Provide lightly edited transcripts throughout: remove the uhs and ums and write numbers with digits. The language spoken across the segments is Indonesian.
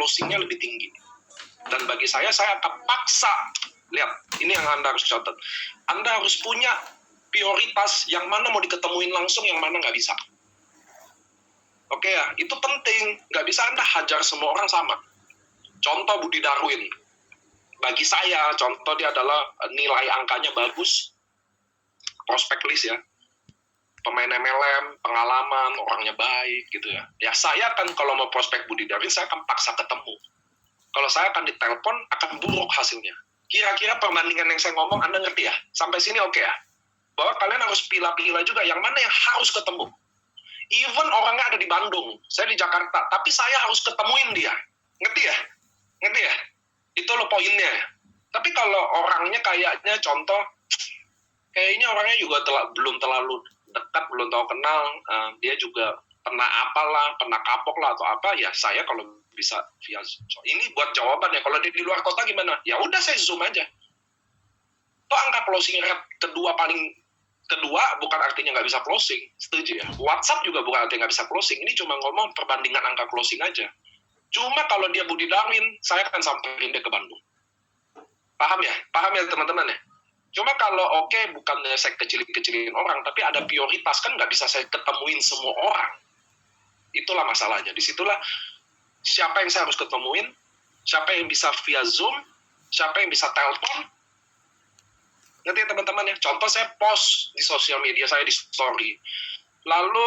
closingnya lebih tinggi. Dan bagi saya akan paksa. Lihat, ini yang Anda harus catat. Anda harus punya prioritas yang mana mau diketemuin langsung, yang mana nggak bisa. Oke ya, itu penting. Nggak bisa Anda hajar semua orang sama. Contoh Budi Darwin. Bagi saya, contoh dia adalah nilai angkanya bagus, prospek list ya. Pemain MLM, pengalaman, orangnya baik gitu ya. Ya saya kan kalau mau prospek Budi Darwin, saya akan paksa ketemu. Kalau saya akan ditelepon, akan buruk hasilnya. Kira-kira perbandingan yang saya ngomong, Anda ngerti ya? Sampai sini oke ya? Bahwa kalian harus pilih-pilih juga yang mana yang harus ketemu. Even orangnya ada di Bandung, saya di Jakarta, tapi saya harus ketemuin dia. Ngerti ya? Ngerti ya? Itu loh poinnya. Tapi kalau orangnya kayaknya contoh, kayaknya orangnya juga belum terlalu dekat, belum tahu kenal, dia juga pernah apalah, pernah kapok lah atau apa, ya saya kalau bisa via Zoom. Ini buat jawaban ya, kalau dia di luar kota gimana? Ya udah saya Zoom aja. Toh angka closing rate kedua bukan artinya nggak bisa closing, setuju ya? WhatsApp juga bukan artinya nggak bisa closing, ini cuma ngomong perbandingan angka closing aja. Cuma kalau dia Budi Darwin, saya akan samperin dia ke Bandung. Paham ya? Paham ya teman-teman ya? Cuma kalau bukannya saya kecilin orang, tapi ada prioritas, kan nggak bisa saya ketemuin semua orang. Itulah masalahnya. Disitulah siapa yang saya harus ketemuin, siapa yang bisa via Zoom, siapa yang bisa telepon. Ngerti ya teman-teman ya? Contoh saya post di sosial media saya di story. Lalu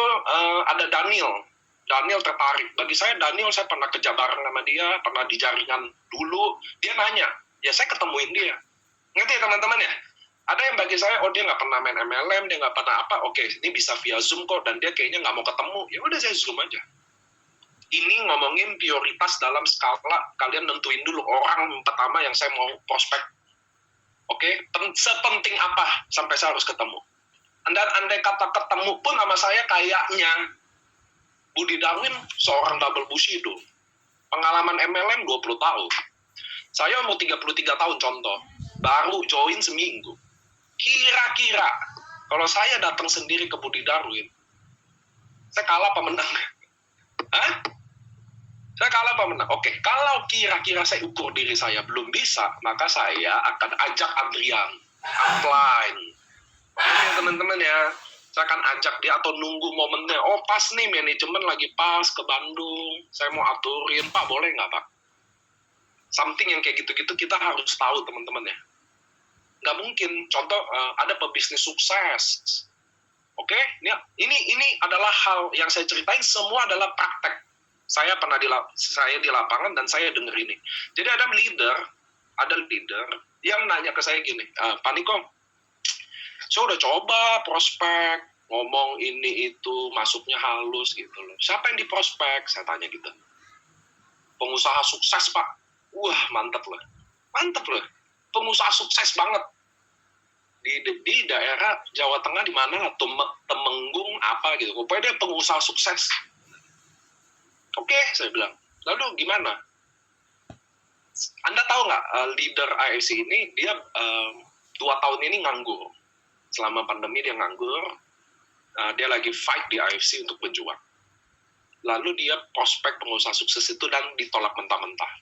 ada Daniel tertarik. Bagi saya Daniel, saya pernah kerja bareng sama dia, pernah di jaringan dulu. Dia nanya, ya saya ketemuin dia. Ngerti ya teman-teman ya? Ada yang bagi saya, dia nggak pernah main MLM, dia nggak pernah apa, oke, ini bisa via Zoom kok, dan dia kayaknya nggak mau ketemu, ya udah saya Zoom aja. Ini ngomongin prioritas dalam skala, kalian nentuin dulu orang pertama yang saya mau prospek. Oke, sepenting apa sampai saya harus ketemu. Dan andai kata ketemu pun sama saya kayaknya, Budi Darwin seorang double Bushido. Pengalaman MLM 20 tahun. Saya mau 33 tahun contoh, baru join seminggu. Kira-kira kalau saya datang sendiri ke Budi Darwin, saya kalah apa menang? Hah? Saya kalah apa menang? Oke, kalau kira-kira saya ukur diri saya belum bisa, maka saya akan ajak Adrian upline. Ya, teman-teman ya, saya akan ajak dia atau nunggu momennya. Oh pas nih, manajemen lagi pas ke Bandung, saya mau aturin, Pak boleh nggak Pak? Something yang kayak gitu-gitu kita harus tahu teman-teman ya. Nggak mungkin, contoh ada pebisnis sukses. Oke, ini adalah hal yang saya ceritain, semua adalah praktek. Saya pernah saya di lapangan dan saya denger ini. Jadi ada leader yang nanya ke saya gini, Pak Niko, saya udah coba prospek, ngomong ini itu, masuknya halus gitu loh. Siapa yang di prospek? Saya tanya gitu. Pengusaha sukses Pak. Wah mantep loh. Pengusaha sukses banget. Di daerah Jawa Tengah di mana lah, Temenggung apa gitu. Pokoknya dia pengusaha sukses. Oke, saya bilang. Lalu gimana? Anda tahu nggak, leader AFC ini dia 2 tahun ini nganggur. Selama pandemi dia nganggur. Dia lagi fight di AFC untuk berjuang. Lalu dia prospek pengusaha sukses itu dan ditolak mentah-mentah.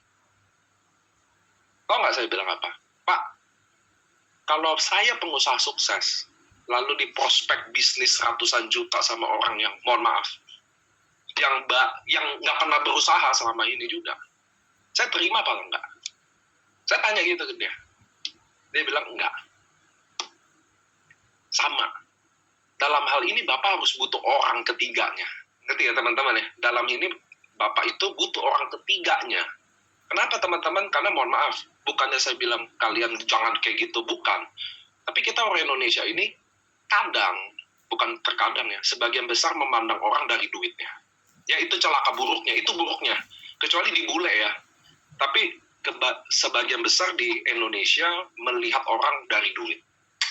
Tahu nggak saya bilang apa? Pak, kalau saya pengusaha sukses, lalu di prospek bisnis ratusan juta sama orang yang, mohon maaf, yang nggak pernah berusaha selama ini juga, saya terima apa enggak? Saya tanya gitu ke dia. Dia bilang enggak. Sama. Dalam hal ini Bapak harus butuh orang ketiganya. Ngerti ya teman-teman ya? Dalam ini Bapak itu butuh orang ketiganya. Kenapa teman-teman? Karena mohon maaf, bukannya saya bilang kalian jangan kayak gitu, bukan. Tapi kita orang Indonesia ini bukan terkadang ya, sebagian besar memandang orang dari duitnya. Ya itu celaka buruknya, itu buruknya. Kecuali di bule ya. Tapi sebagian besar di Indonesia melihat orang dari duit.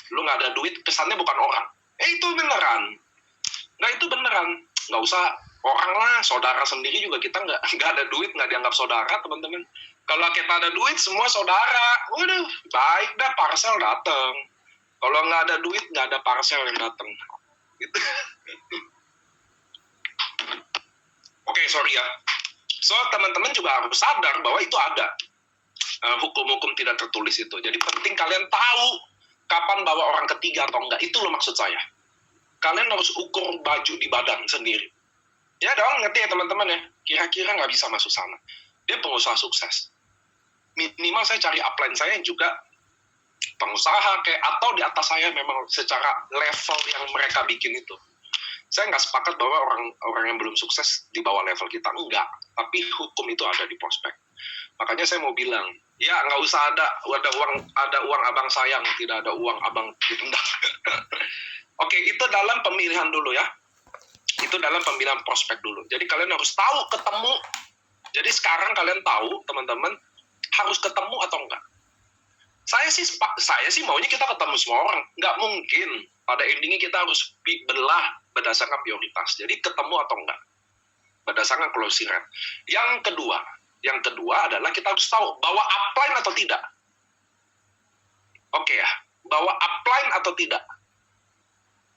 Lu nggak ada duit, kesannya bukan orang. Itu beneran. Nggak, itu beneran. Nggak usah orang lah, saudara sendiri juga kita nggak ada duit, nggak dianggap saudara teman-teman. Kalau kita ada duit, semua saudara. Waduh, baik dah, parcel datang. Kalau nggak ada duit, nggak ada parcel yang datang. Gitu. Oke, sorry ya. So, teman-teman juga harus sadar bahwa itu ada hukum-hukum tidak tertulis itu. Jadi penting kalian tahu kapan bawa orang ketiga atau enggak. Itu loh maksud saya. Kalian harus ukur baju di badan sendiri. Ya dong, ngerti ya teman-teman ya? Kira-kira nggak bisa masuk sana. Dia pengusaha sukses. Minimal saya cari upline saya yang juga pengusaha kayak, atau di atas saya memang secara level yang mereka bikin itu. Saya nggak sepakat bahwa orang yang belum sukses di bawah level kita. Enggak. Tapi hukum itu ada di prospek. Makanya saya mau bilang, ya nggak usah ada uang abang sayang, tidak ada uang abang ditendang. Oke, itu dalam pemilihan dulu ya. Itu dalam pemilihan prospek dulu. Jadi kalian harus tahu ketemu. Jadi sekarang kalian tahu, teman-teman, harus ketemu atau enggak. Saya sih maunya kita ketemu semua orang. Nggak mungkin. Pada endingnya kita harus belah berdasarkan prioritas. Jadi ketemu atau enggak. Berdasarkan closing rate. Yang kedua adalah kita harus tahu bahwa upline atau tidak. Oke ya, bahwa upline atau tidak.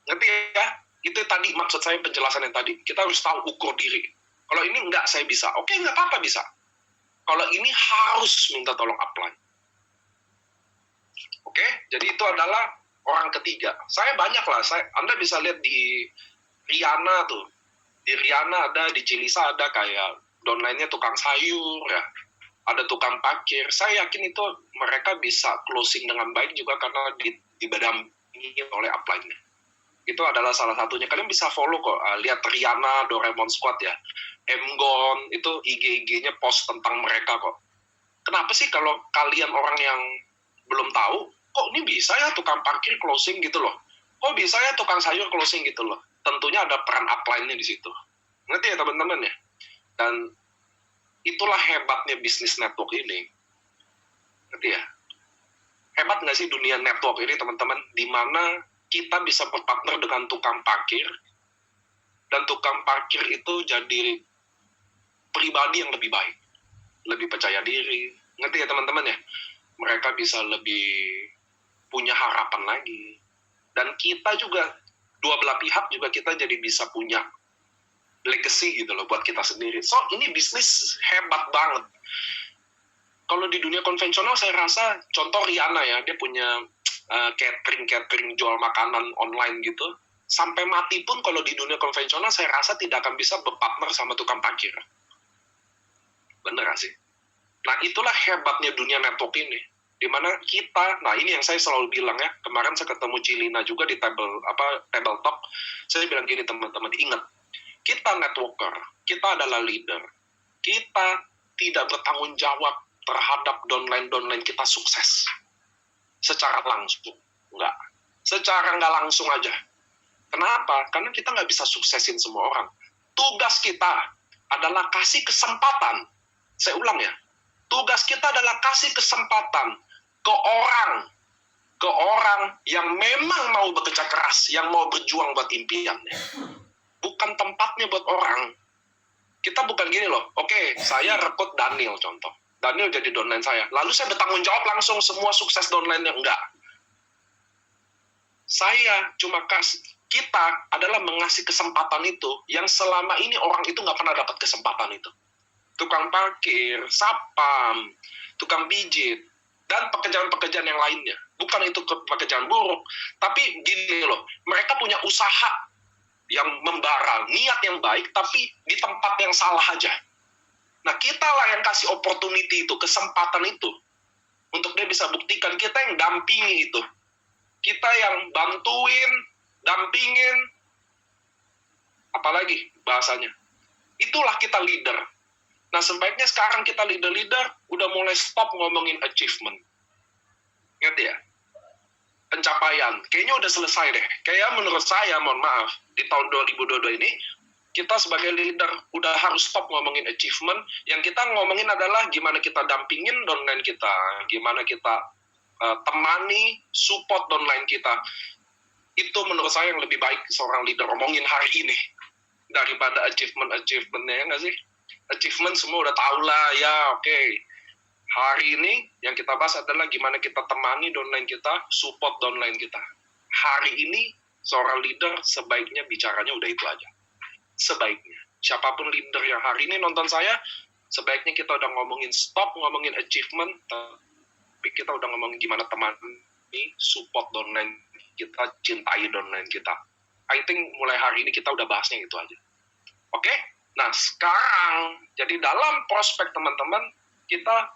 Ngerti ya? Itu tadi maksud saya penjelasan yang tadi. Kita harus tahu ukur diri. Kalau ini enggak saya bisa. Oke, enggak apa-apa bisa. Kalau ini harus minta tolong upline. Oke, jadi itu adalah orang ketiga. Saya banyak lah. Anda bisa lihat di Riana tuh. Di Riana ada, di Cilisa ada kayak downline-nya tukang sayur ya. Ada tukang parkir. Saya yakin itu mereka bisa closing dengan baik juga karena didampingi oleh upline-nya. Itu adalah salah satunya. Kalian bisa follow kok. Lihat Riana, Doraemon Squad ya. Emgon, itu IG-nya post tentang mereka kok. Kenapa sih kalau kalian orang yang belum tahu, kok ini bisa ya tukang parkir closing gitu loh. Kok bisa ya tukang sayur closing gitu loh. Tentunya ada peran upline-nya di situ. Ngerti ya teman-teman ya? Dan itulah hebatnya bisnis network ini. Ngerti ya? Hebat nggak sih dunia network ini teman-teman? Di mana kita bisa berpartner dengan tukang parkir, dan tukang parkir itu jadi pribadi yang lebih baik, lebih percaya diri. Ngerti ya teman-teman ya? Mereka bisa lebih punya harapan lagi. Dan kita juga, dua belah pihak juga kita jadi bisa punya legacy gitu loh buat kita sendiri. So, ini bisnis hebat banget. Kalau di dunia konvensional saya rasa, contoh Riana ya, dia punya catering jual makanan online gitu. Sampai mati pun kalau di dunia konvensional saya rasa tidak akan bisa berpartner sama tukang parkir. Bener gak sih? Nah, itulah hebatnya dunia network ini. Dimana kita, nah ini yang saya selalu bilang ya, kemarin saya ketemu Cilina juga di table talk, saya bilang gini teman-teman, ingat, kita networker, kita adalah leader, kita tidak bertanggung jawab terhadap downline kita sukses secara langsung, enggak, secara nggak langsung aja. Kenapa? Karena kita nggak bisa suksesin semua orang. Tugas kita adalah kasih kesempatan. Saya ulang ya, tugas kita adalah kasih kesempatan ke orang yang memang mau bekerja keras, yang mau berjuang buat impiannya. Bukan tempatnya buat orang. Kita bukan gini loh, oke, saya rekrut Daniel contoh. Daniel jadi downline saya. Lalu saya bertanggung jawab langsung semua sukses downline-nya. Enggak. Kita adalah mengasih kesempatan itu yang selama ini orang itu nggak pernah dapat kesempatan itu. Tukang parkir, sapam, tukang pijit, dan pekerjaan-pekerjaan yang lainnya. Bukan itu pekerjaan buruk, tapi gini loh, mereka punya usaha yang membara, niat yang baik, tapi di tempat yang salah aja. Nah, kita lah yang kasih opportunity itu, kesempatan itu, untuk dia bisa buktikan. Kita yang dampingi itu. Kita yang bantuin, dampingin, apalagi bahasanya. Itulah kita leader. Nah, sebaiknya sekarang kita leader-leader udah mulai stop ngomongin achievement. Ngerti ya? Pencapaian. Kayaknya udah selesai deh. Kayak menurut saya, mohon maaf, di tahun 2022 ini, kita sebagai leader udah harus stop ngomongin achievement. Yang kita ngomongin adalah gimana kita dampingin downline kita, gimana kita temani, support downline kita. Itu menurut saya yang lebih baik seorang leader omongin hari ini daripada achievement-achievementnya, ya nggak sih? Achievement semua udah tahu lah, ya oke. Hari ini yang kita bahas adalah gimana kita temani downline kita, support downline kita. Hari ini seorang leader sebaiknya bicaranya udah itu aja. Sebaiknya. Siapapun leader yang hari ini nonton saya, Sebaiknya kita udah ngomongin stop, ngomongin achievement, tapi kita udah ngomongin gimana teman ini support downline kita, cintai downline kita. I think mulai hari ini kita udah bahasnya itu aja. Oke? Nah, sekarang, jadi dalam prospek teman-teman, kita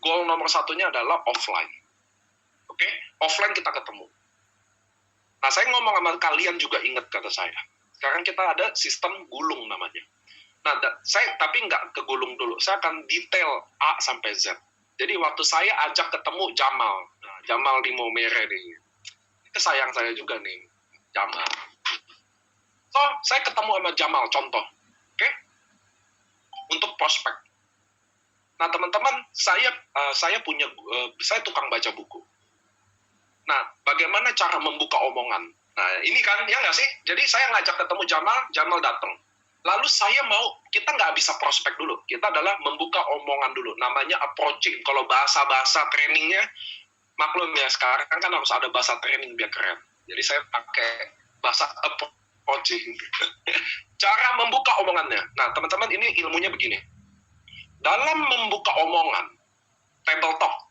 goal nomor satunya adalah offline. Oke? Offline kita ketemu. Nah, saya ngomong sama kalian juga ingat kata saya. Sekarang kita ada sistem gulung namanya. Nah, saya tapi nggak ke gulung dulu. Saya akan detail A sampai Z. Jadi waktu saya ajak ketemu Jamal. Nah, Jamal di Momere nih. Itu sayang saya juga nih, Jamal. So, saya ketemu sama Jamal, contoh. Oke? Untuk prospek. Nah, teman-teman, saya punya, saya tukang baca buku. Nah, bagaimana cara membuka omongan? Nah, ini kan, ya nggak sih? Jadi saya ngajak ketemu Jamal, Jamal datang. Lalu saya mau, kita nggak bisa prospek dulu. Kita adalah membuka omongan dulu. Namanya approaching. Kalau bahasa-bahasa trainingnya, maklum ya, sekarang kan harus ada bahasa training biar keren. Jadi saya pakai bahasa approaching. Cara membuka omongannya. Nah, teman-teman, ini ilmunya begini. Dalam membuka omongan, table talk,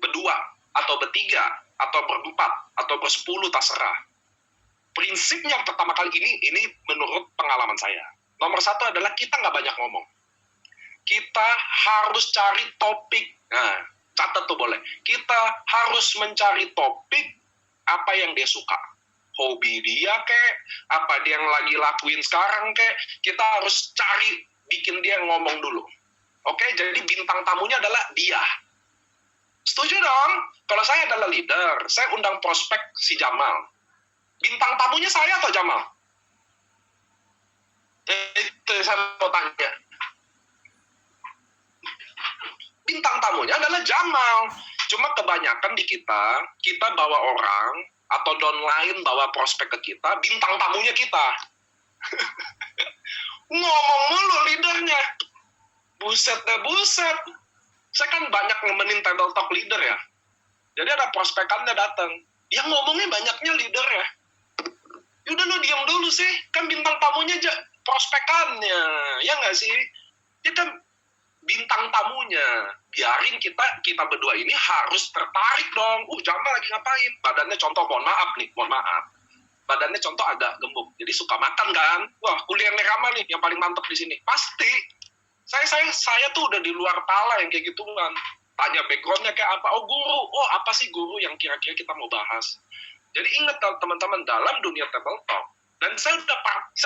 berdua, atau bertiga, atau berempat, atau bersepuluh, terserah. Prinsipnya pertama kali ini menurut pengalaman saya. Nomor satu adalah kita nggak banyak ngomong. Kita harus cari topik. Nah, catat tuh boleh. Kita harus mencari topik apa yang dia suka. Hobi dia kek, apa dia yang lagi lakuin sekarang kek. Kita harus cari, bikin dia ngomong dulu. Oke, jadi bintang tamunya adalah dia. Setuju dong? Kalau saya adalah leader, saya undang prospek si Jamal. Bintang tamunya saya atau Jamal? Itu saya mau tanya. Bintang tamunya adalah Jamal. Cuma kebanyakan di kita bawa orang, atau downline bawa prospek ke kita, bintang tamunya kita. Ngomong mulu leadernya. Buset deh, buset. Saya kan banyak nemenin table talk leader ya. Jadi ada prospekannya datang. Yang ngomongnya banyaknya leader ya. Yaudah lo diam dulu sih. Kan bintang tamunya aja prospekannya. Ya nggak sih? Dia kan bintang tamunya. Biarin kita berdua ini harus tertarik dong. Jamal lagi ngapain? Badannya contoh, mohon maaf. Badannya contoh agak gemuk. Jadi suka makan kan. Wah, kuliahnya Rama nih yang paling mantap di sini. Pasti. Saya tuh udah di luar pala yang kayak gitu kan. Tanya backgroundnya kayak apa. Oh guru. Oh apa sih guru yang kira-kira kita mau bahas. Jadi ingat teman-teman, dalam dunia table talk. Dan saya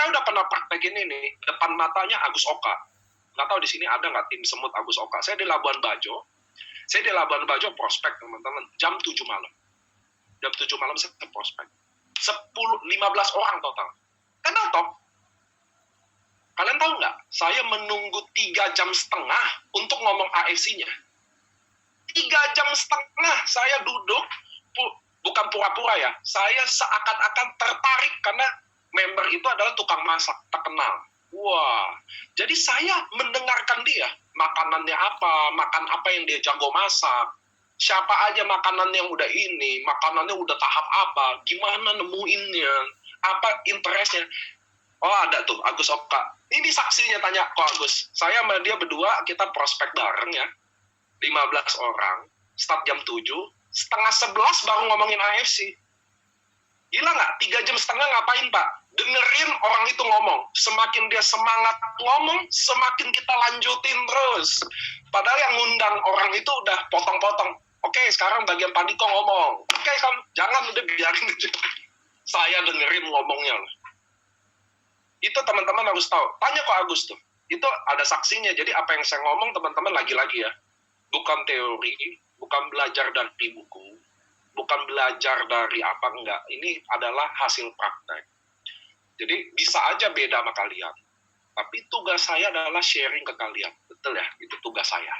udah pernah praktekin ini. Depan matanya Agus Oka. Nggak tahu di sini ada nggak tim semut Agus Oka. Saya di Labuan Bajo. Saya di Labuan Bajo prospek teman-teman. Jam 7 malam. Jam 7 malam saya prospek. 15 orang total. Kenapa? Kalian tahu nggak? Saya menunggu 3,5 jam untuk ngomong AFC-nya. 3,5 jam saya duduk, bukan pura-pura ya. Saya seakan-akan tertarik karena member itu adalah tukang masak terkenal. Wah, jadi saya mendengarkan dia. Makanannya apa, makan apa yang dia jago masak. Siapa aja makanan yang udah ini, makanannya udah tahap apa, gimana nemuinnya, apa interestnya. Oh ada tuh, Agus Oka. Ini saksinya, tanya kok Agus. Saya sama dia berdua, kita prospek bareng ya. 15 orang, start jam 7, setengah 11 baru ngomongin AFC. Gila nggak? 3,5 jam ngapain Pak? Dengerin orang itu ngomong. Semakin dia semangat ngomong, semakin kita lanjutin terus. Padahal yang ngundang orang itu udah potong-potong. Oke, sekarang bagian Padiko ngomong. Oke, jangan, udah biarin aja. Saya dengerin ngomongnya. Itu teman-teman harus tahu. Tanya kok Agus tuh. Itu ada saksinya. Jadi apa yang saya ngomong teman-teman lagi-lagi ya. Bukan teori, bukan belajar dari buku, bukan belajar dari apa, enggak. Ini adalah hasil praktek. Jadi bisa aja beda sama kalian. Tapi tugas saya adalah sharing ke kalian. Betul ya? Itu tugas saya.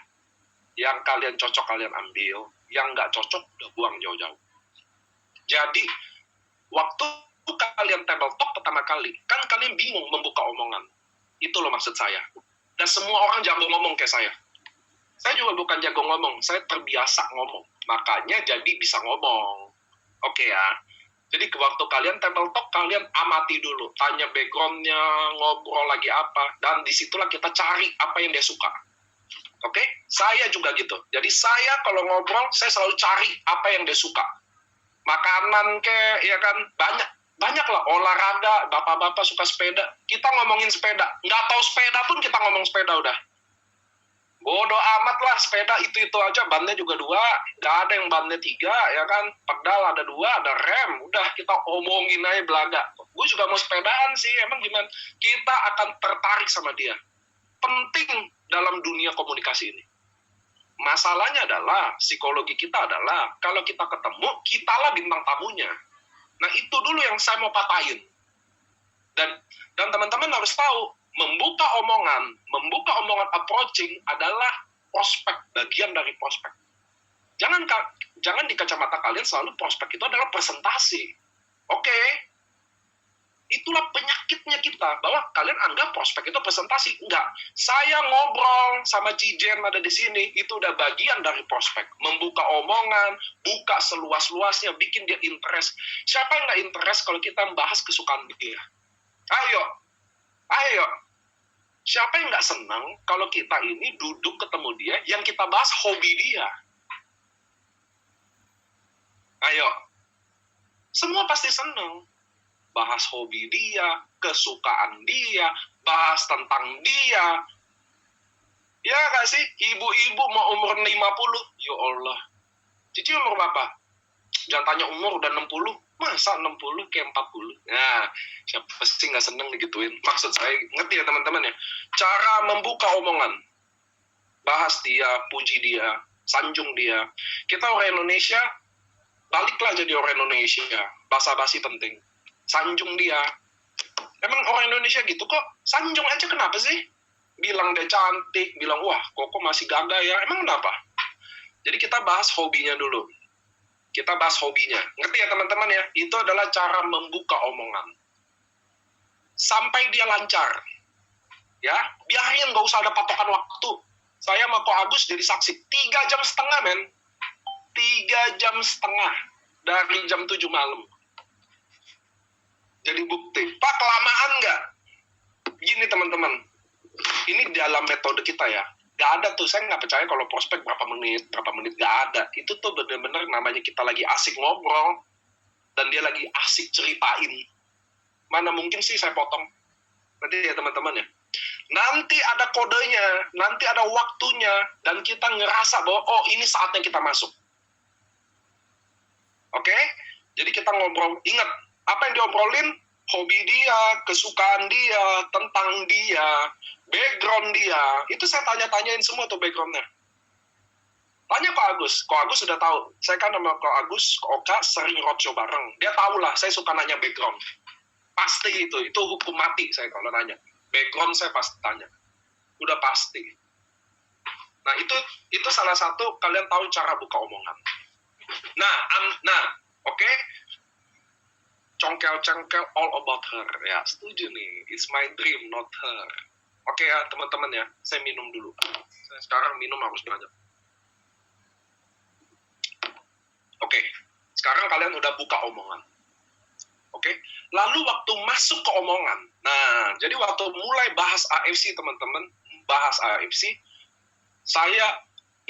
Yang kalian cocok kalian ambil, yang nggak cocok udah buang jauh-jauh. Jadi waktu kalian table talk pertama kali, kan kalian bingung membuka omongan. Itu loh maksud saya. Dan semua orang jago ngomong kayak saya. Saya juga bukan jago ngomong, saya terbiasa ngomong. Makanya jadi bisa ngomong. Oke ya. Jadi waktu kalian table talk, kalian amati dulu. Tanya background-nya, ngobrol lagi apa. Dan disitulah kita cari apa yang dia suka. Oke, saya juga gitu. Jadi saya kalau ngobrol, saya selalu cari apa yang dia suka. Makanan ya kan, banyak lah olahraga, bapak-bapak suka sepeda. Kita ngomongin sepeda, nggak tahu sepeda pun kita ngomong sepeda udah. Bodoh amat lah, sepeda itu aja, bannya juga 2, nggak ada yang bannya 3, ya kan, pedal ada 2, ada rem, udah kita omongin aja belaga. Gue juga mau sepedaan sih, emang gimana? Kita akan tertarik sama dia. Penting dalam dunia komunikasi ini. Masalahnya adalah, psikologi kita adalah, kalau kita ketemu, kitalah bintang tamunya. Nah itu dulu yang saya mau patahin. Dan teman-teman harus tahu, membuka omongan approaching adalah prospek, bagian dari prospek. Jangan di kacamata kalian selalu prospek itu adalah presentasi. Oke, itulah penyakitnya kita, bahwa kalian anggap prospek itu presentasi. Enggak, saya ngobrol sama Cijen ada di sini, itu udah bagian dari prospek. Membuka omongan, buka seluas-luasnya, bikin dia interest. Siapa yang nggak interest kalau kita membahas kesukaan dia? Ayo. Siapa yang nggak senang kalau kita ini duduk ketemu dia, yang kita bahas hobi dia? Ayo. Semua pasti senang. Bahas hobi dia, kesukaan dia, bahas tentang dia. Ya nggak sih? Ibu-ibu mau umur 50, ya Allah. Cici umur berapa? Jangan tanya umur, udah 60. Masa 60 kayak 40? Nah, siapa sih nggak seneng digituin? Maksud saya, ngerti ya teman-teman ya? Cara membuka omongan. Bahas dia, puji dia, sanjung dia. Kita orang Indonesia, baliklah jadi orang Indonesia. Basa-basi penting. Sanjung dia. Emang orang Indonesia gitu kok, sanjung aja kenapa sih? Bilang dia cantik, bilang, wah kok masih gagah ya. Emang kenapa? Jadi kita bahas hobinya dulu. Kita bahas hobinya. Ngerti ya teman-teman ya? Itu adalah cara membuka omongan. Sampai dia lancar. Ya, biarin, nggak usah ada patokan waktu. Saya sama Ko Agus jadi saksi. 3,5 jam, men. 3,5 jam. Dari jam 7 malam. Jadi bukti. Pak, kelamaan nggak? Gini teman-teman. Ini dalam metode kita ya. Gak ada tuh, saya nggak percaya kalau prospek berapa menit, gak ada. Itu tuh bener-bener namanya kita lagi asik ngobrol, dan dia lagi asik ceritain. Mana mungkin sih saya potong. Nanti ya teman-teman ya. Nanti ada kodenya, nanti ada waktunya, dan kita ngerasa bahwa, oh ini saatnya kita masuk. Oke? Jadi kita ngobrol, ingat, apa yang diobrolin? Hobi dia, kesukaan dia, tentang dia, background dia. Itu saya tanya-tanyain semua tuh backgroundnya. Tanya Ko Agus. Ko Agus sudah tahu. Saya kan sama Ko Agus, Ko Oka sering roadshow bareng. Dia tahu lah, saya suka nanya background. Pasti itu hukum mati saya kalau nanya. Background saya pasti tanya. Udah pasti. Nah itu salah satu kalian tahu cara buka omongan. Nah, oke? Congkel-cengkel all about her. Ya, setuju nih. It's my dream, not her. Oke ya, teman-teman ya. Saya minum dulu. Saya sekarang minum harus banyak. Oke. Sekarang kalian udah buka omongan. Oke. Lalu waktu masuk ke omongan. Nah, jadi waktu mulai bahas AFC, teman-teman. Bahas AFC.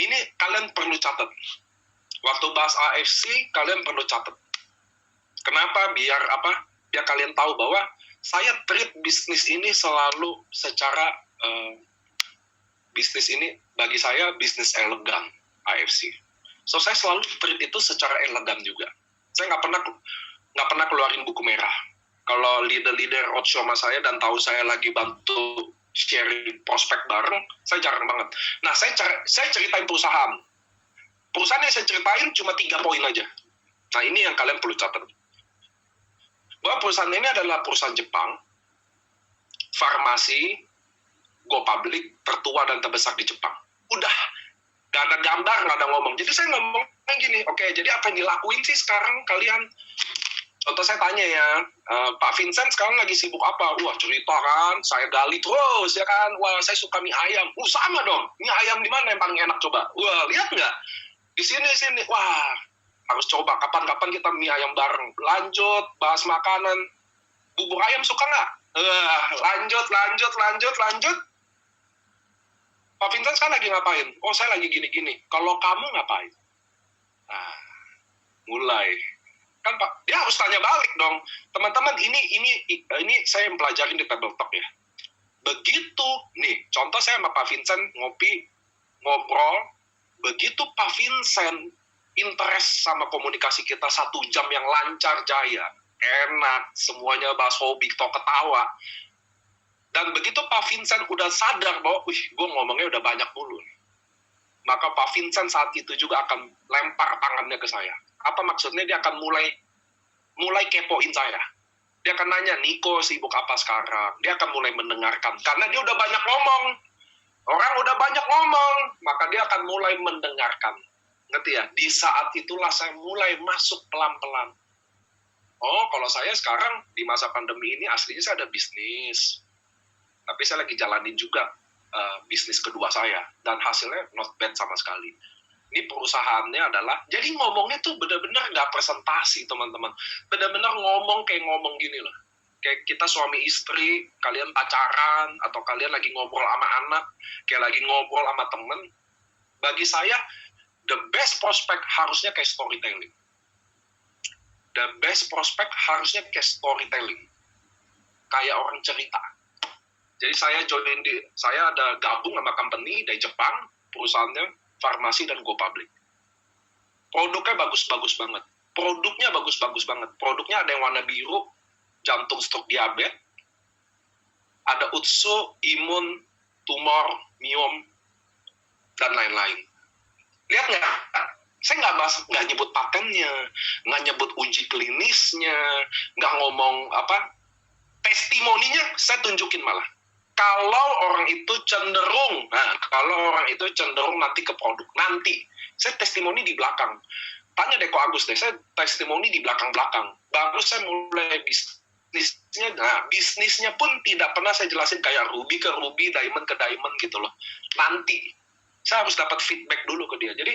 Ini kalian perlu catat. Waktu bahas AFC, kalian perlu catat. Kenapa? Biar kalian tahu bahwa saya treat bisnis ini selalu secara bisnis ini bagi saya bisnis elegan AFC. So saya selalu treat itu secara elegan juga. Saya nggak pernah keluarin buku merah. Kalau leader roadshow sama saya dan tahu saya lagi bantu sharing prospek bareng, saya jarang banget. Nah saya ceritain perusahaan. Perusahaan yang saya ceritain cuma 3 poin aja. Nah ini yang kalian perlu catat. Bahwa perusahaan ini adalah perusahaan Jepang, farmasi, go public, tertua dan terbesar di Jepang. Udah, gak ada gambar, gak ada ngomong. Jadi saya ngomongnya gini, oke, jadi apa yang dilakuin sih sekarang kalian? Contoh saya tanya ya, Pak Vincent sekarang lagi sibuk apa? Wah, cerita kan, saya gali terus ya kan. Wah, saya suka mie ayam. Sama dong, mie ayam di mana yang paling enak coba? Wah, lihat nggak? Di sini. Wah, harus coba kapan-kapan kita mie ayam bareng. Lanjut, bahas makanan. Bubur ayam suka nggak? Lanjut. Pak Vincent sekarang lagi ngapain? Oh, saya lagi gini-gini. Kalau kamu ngapain? Nah, mulai. Kan Pak, dia harus tanya balik dong. Teman-teman, ini saya yang pelajarin di Table Talk ya. Begitu, nih, contoh saya sama Pak Vincent ngopi, ngobrol, begitu Pak Vincent interest sama komunikasi kita 1 jam yang lancar jaya, enak, semuanya bahas hobi, ketawa. Dan begitu Pak Vincent udah sadar bahwa, gue ngomongnya udah banyak dulu. Maka Pak Vincent saat itu juga akan lempar tangannya ke saya. Apa maksudnya? Dia akan mulai kepoin saya. Dia akan nanya, Niko sibuk apa sekarang? Dia akan mulai mendengarkan. Karena dia udah banyak ngomong. Orang udah banyak ngomong, maka dia akan mulai mendengarkan. Ngerti ya? Di saat itulah saya mulai masuk pelan-pelan. Oh, kalau saya sekarang di masa pandemi ini aslinya saya ada bisnis. Tapi saya lagi jalanin juga bisnis kedua saya. Dan hasilnya not bad sama sekali. Ini perusahaannya adalah, jadi ngomongnya tuh benar-benar nggak presentasi, teman-teman. Benar-benar ngomong kayak ngomong gini loh. Kayak kita suami istri, kalian pacaran, atau kalian lagi ngobrol sama anak, kayak lagi ngobrol sama temen. Bagi saya, the best prospect harusnya kayak storytelling. The best prospect harusnya kayak storytelling. Kayak orang cerita. Jadi saya ada gabung sama company dari Jepang, perusahaannya farmasi dan go public. Produknya bagus-bagus banget. Produknya ada yang warna biru, jantung, stroke, diabetes. Ada utsu, imun, tumor, miom, dan lain-lain. Lihat nggak? Saya nggak nyebut patennya, nggak nyebut uji klinisnya, nggak ngomong testimoninya saya tunjukin malah. Kalau orang itu cenderung nanti ke produk, nanti. Saya testimoni di belakang. Tanya deh Ko Agus deh, saya testimoni di belakang-belakang. Baru saya mulai bisnisnya. Nah, bisnisnya pun tidak pernah saya jelasin kayak ruby ke ruby, diamond ke diamond gitu loh. Nanti. Saya harus dapat feedback dulu ke dia. Jadi,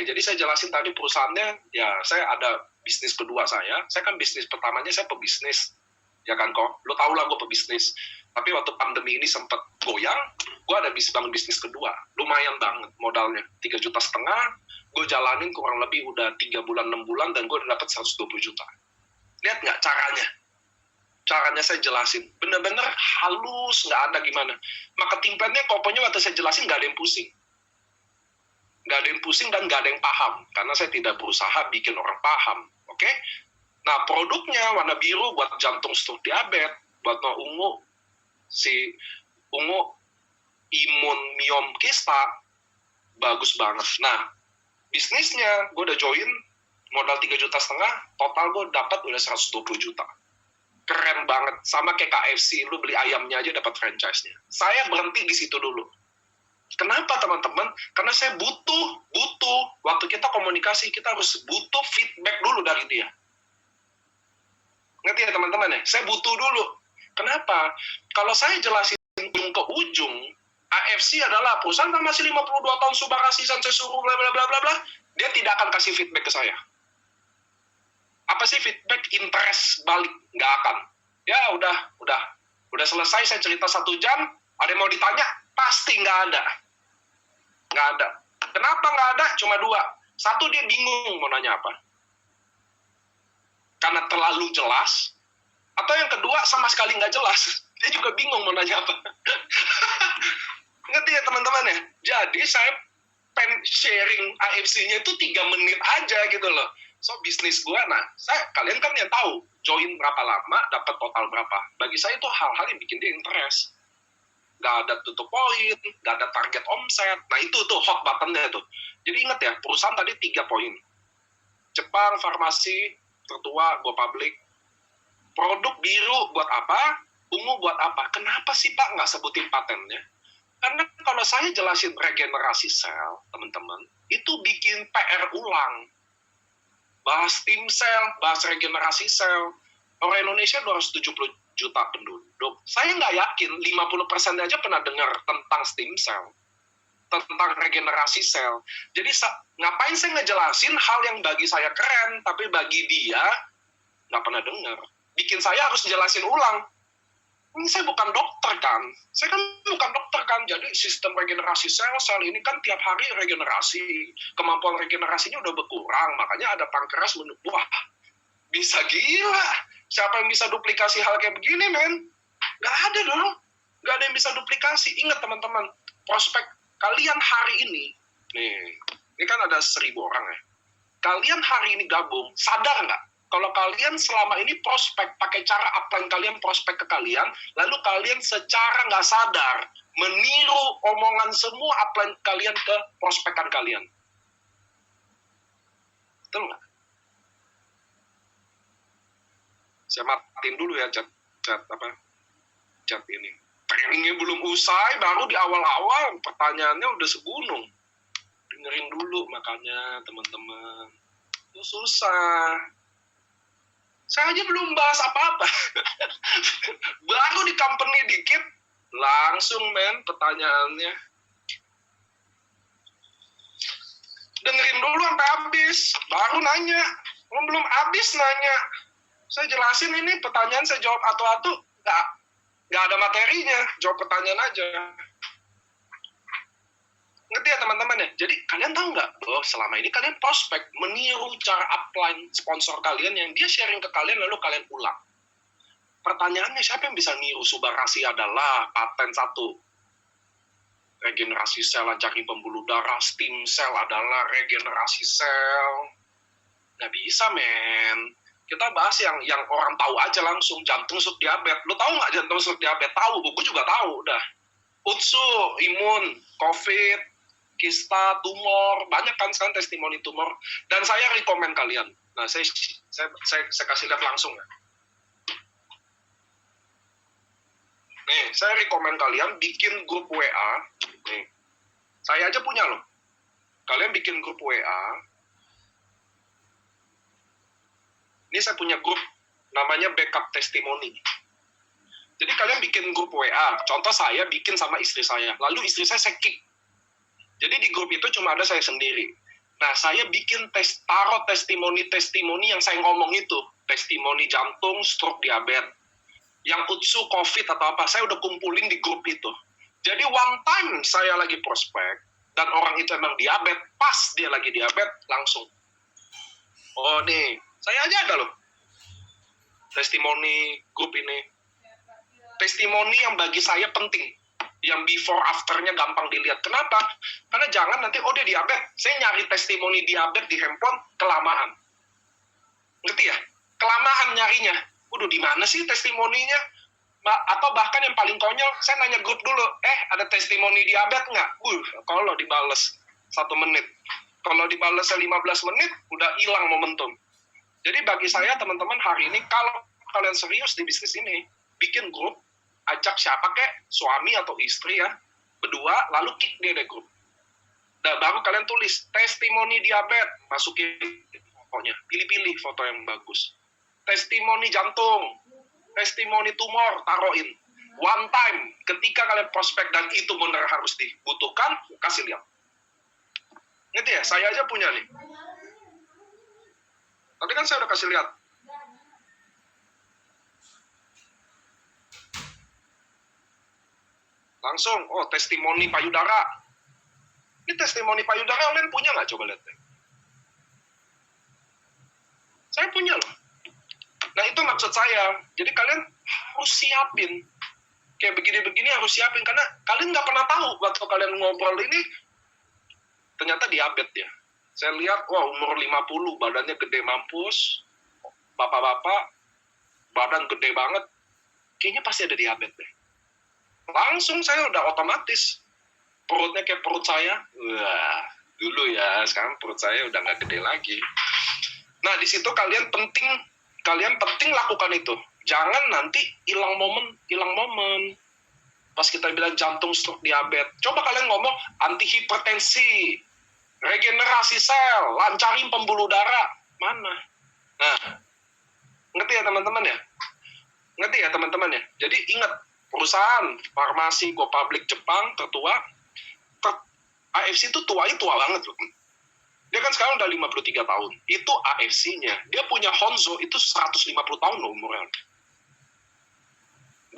jadi saya jelasin tadi perusahaannya, ya saya ada bisnis kedua saya. Saya kan bisnis pertamanya saya pebisnis. Ya kan kok, lo tau lah gue pebisnis. Tapi waktu pandemi ini sempat goyang, gue ada bangun bisnis kedua. Lumayan banget modalnya, 3,5 juta. Gue jalanin kurang lebih udah 3 bulan, 6 bulan, dan gue udah dapat 120 juta. Lihat nggak caranya? Caranya saya jelasin. Bener-bener halus, nggak ada gimana. Marketing plan-nya pokoknya waktu saya jelasin nggak ada yang pusing. Nggak ada yang pusing dan nggak ada yang paham. Karena saya tidak berusaha bikin orang paham. Oke? Nah, produknya warna biru buat jantung, stroke, diabetes, buat ungu, imun, miom, kista, bagus banget. Nah, bisnisnya gue udah join, modal 3,5 juta, total gue dapat udah 120 juta. Keren banget, sama kayak KFC, lu beli ayamnya aja dapat franchise-nya. Saya berhenti di situ dulu. Kenapa teman-teman? Karena saya butuh, waktu kita komunikasi, kita harus butuh feedback dulu dari dia. Ngerti ya teman-teman ya? Saya butuh dulu. Kenapa? Kalau saya jelasin ke ujung, AFC adalah perusahaan yang masih 52 tahun subakasi sampai suruh bla bla bla bla bla, dia tidak akan kasih feedback ke saya. Apa sih feedback? Interest balik, nggak akan. Ya udah selesai saya cerita 1 jam, ada yang mau ditanya? Pasti nggak ada. Kenapa nggak ada? Cuma 2. 1, dia bingung mau nanya apa. Karena terlalu jelas, atau yang kedua sama sekali nggak jelas. Dia juga bingung mau nanya apa. Ngerti ya teman-teman ya? Jadi saya sharing AFC-nya itu 3 menit aja gitu loh. So bisnis gue, kalian kan yang tahu, join berapa lama, dapat total berapa. Bagi saya itu hal-hal yang bikin dia interest. Nggak ada tutup poin, nggak ada target omset. Nah itu tuh hot button-nya tuh. Jadi ingat ya, perusahaan tadi 3 poin. Jepang, farmasi, tertua, go public. Produk biru buat apa? Ungu buat apa? Kenapa sih Pak nggak sebutin patennya? Karena kalau saya jelasin regenerasi sel, teman-teman, itu bikin PR ulang. Bahas stem cell, bahas regenerasi sel. Orang Indonesia 270 juta penduduk. Saya nggak yakin 50% aja pernah dengar tentang stem cell, tentang regenerasi sel. Jadi ngapain saya ngejelasin hal yang bagi saya keren, tapi bagi dia nggak pernah dengar. Bikin saya harus jelasin ulang. Ini saya bukan dokter kan. Saya kan bukan dokter kan. Jadi sistem regenerasi sel ini kan tiap hari regenerasi. Kemampuan regenerasinya udah berkurang. Makanya ada pankreas wah, bisa gila. Siapa yang bisa duplikasi hal kayak begini, men? Nggak ada dong. Nggak ada yang bisa duplikasi. Ingat teman-teman, prospek kalian hari ini, ini kan ada 1.000 orang ya. Kalian hari ini gabung, sadar nggak? Kalau kalian selama ini prospek, pakai cara upline kalian prospek ke kalian, lalu kalian secara nggak sadar meniru omongan semua upline kalian ke prospekan kalian. Betul nggak? Saya matiin dulu ya chat ini. Trainingnya belum usai, baru di awal-awal pertanyaannya udah segunung. Dengerin dulu makanya teman-teman. Itu susah. Saya aja belum bahas apa-apa. Baru di company dikit, langsung men pertanyaannya. Dengerin dulu sampai habis, baru nanya. Belum habis nanya. Saya jelasin ini pertanyaan, saya jawab atu-atu, nggak ada materinya, jawab pertanyaan aja. Ngerti ya teman-teman ya? Jadi kalian tahu nggak bahwa selama ini kalian prospek meniru cara upline sponsor kalian yang dia sharing ke kalian lalu kalian ulang. Pertanyaannya siapa yang bisa niru? Subarasi adalah paten 1. Regenerasi sel cari pembuluh darah, stem cell adalah regenerasi sel. Nggak bisa men. Kita bahas yang orang tahu aja langsung, jantung stroke diabetes. Lo tahu nggak jantung stroke diabetes? Tahu, gue juga tahu. Udah. UTSU, imun, COVID, kista, tumor, banyak kan sekarang testimoni tumor. Dan saya rekomen kalian. Nah, saya kasih lihat langsung ya. Nih, saya rekomen kalian bikin grup WA. Nih, saya aja punya loh. Kalian bikin grup WA. Ini saya punya grup, namanya backup testimoni. Jadi kalian bikin grup WA. Contoh saya bikin sama istri saya. Lalu istri saya kick. Jadi di grup itu cuma ada saya sendiri. Nah, saya bikin taruh testimoni yang saya ngomong itu. Testimoni jantung, stroke, diabetes. Yang UTSU, COVID atau apa, saya udah kumpulin di grup itu. Jadi one time saya lagi prospek, dan orang itu emang diabetes, pas dia lagi diabetes, langsung. Oh nih, saya aja ada loh. Testimoni grup ini. Testimoni yang bagi saya penting. Yang before after-nya gampang dilihat. Kenapa? Karena jangan nanti, oh dia diabetes. Saya nyari testimoni diabetes di handphone, kelamaan. Ngerti ya? Kelamaan nyarinya. Udah di mana sih testimoninya? Atau bahkan yang paling konyol, saya nanya grup dulu, ada testimoni diabetes nggak? Kalau dibales 1 menit. Kalau dibales 15 menit, udah hilang momentum. Jadi bagi saya, teman-teman, hari ini, kalau kalian serius di bisnis ini, bikin grup, ajak siapa kek, suami atau istri ya, berdua, lalu kick dia dari grup. Dan baru kalian tulis, testimoni diabetes, masukin fotonya, pilih-pilih foto yang bagus. Testimoni jantung, testimoni tumor, taruhin. One time, ketika kalian prospek dan itu benar harus dibutuhkan, kasih lihat. Ngerti ya, saya aja punya nih. Tapi kan saya udah kasih lihat. Langsung, testimoni payudara. Ini testimoni payudara, kalian punya nggak? Coba lihat deh. Saya punya loh. Nah itu maksud saya. Jadi kalian harus siapin. Kayak begini-begini harus siapin. Karena kalian nggak pernah tahu waktu kalian ngobrol ini, ternyata diabetes ya. Saya lihat, umur 50, badannya gede mampus. Bapak-bapak, badan gede banget. Kayaknya pasti ada diabetes deh. Langsung saya udah otomatis. Perutnya kayak perut saya. Wah, dulu ya. Sekarang perut saya udah nggak gede lagi. Nah, di situ kalian penting lakukan itu. Jangan nanti hilang momen. Pas kita bilang jantung, stroke, diabetes. Coba kalian ngomong anti hipertensi, regenerasi sel, lancarin pembuluh darah. Mana? Nah, ngerti ya teman-teman ya? Jadi ingat, perusahaan farmasi go public Jepang tertua, AFC itu tua banget loh. Dia kan sekarang udah 53 tahun. Itu AFC-nya. Dia punya Honzo itu 150 tahun loh umurnya.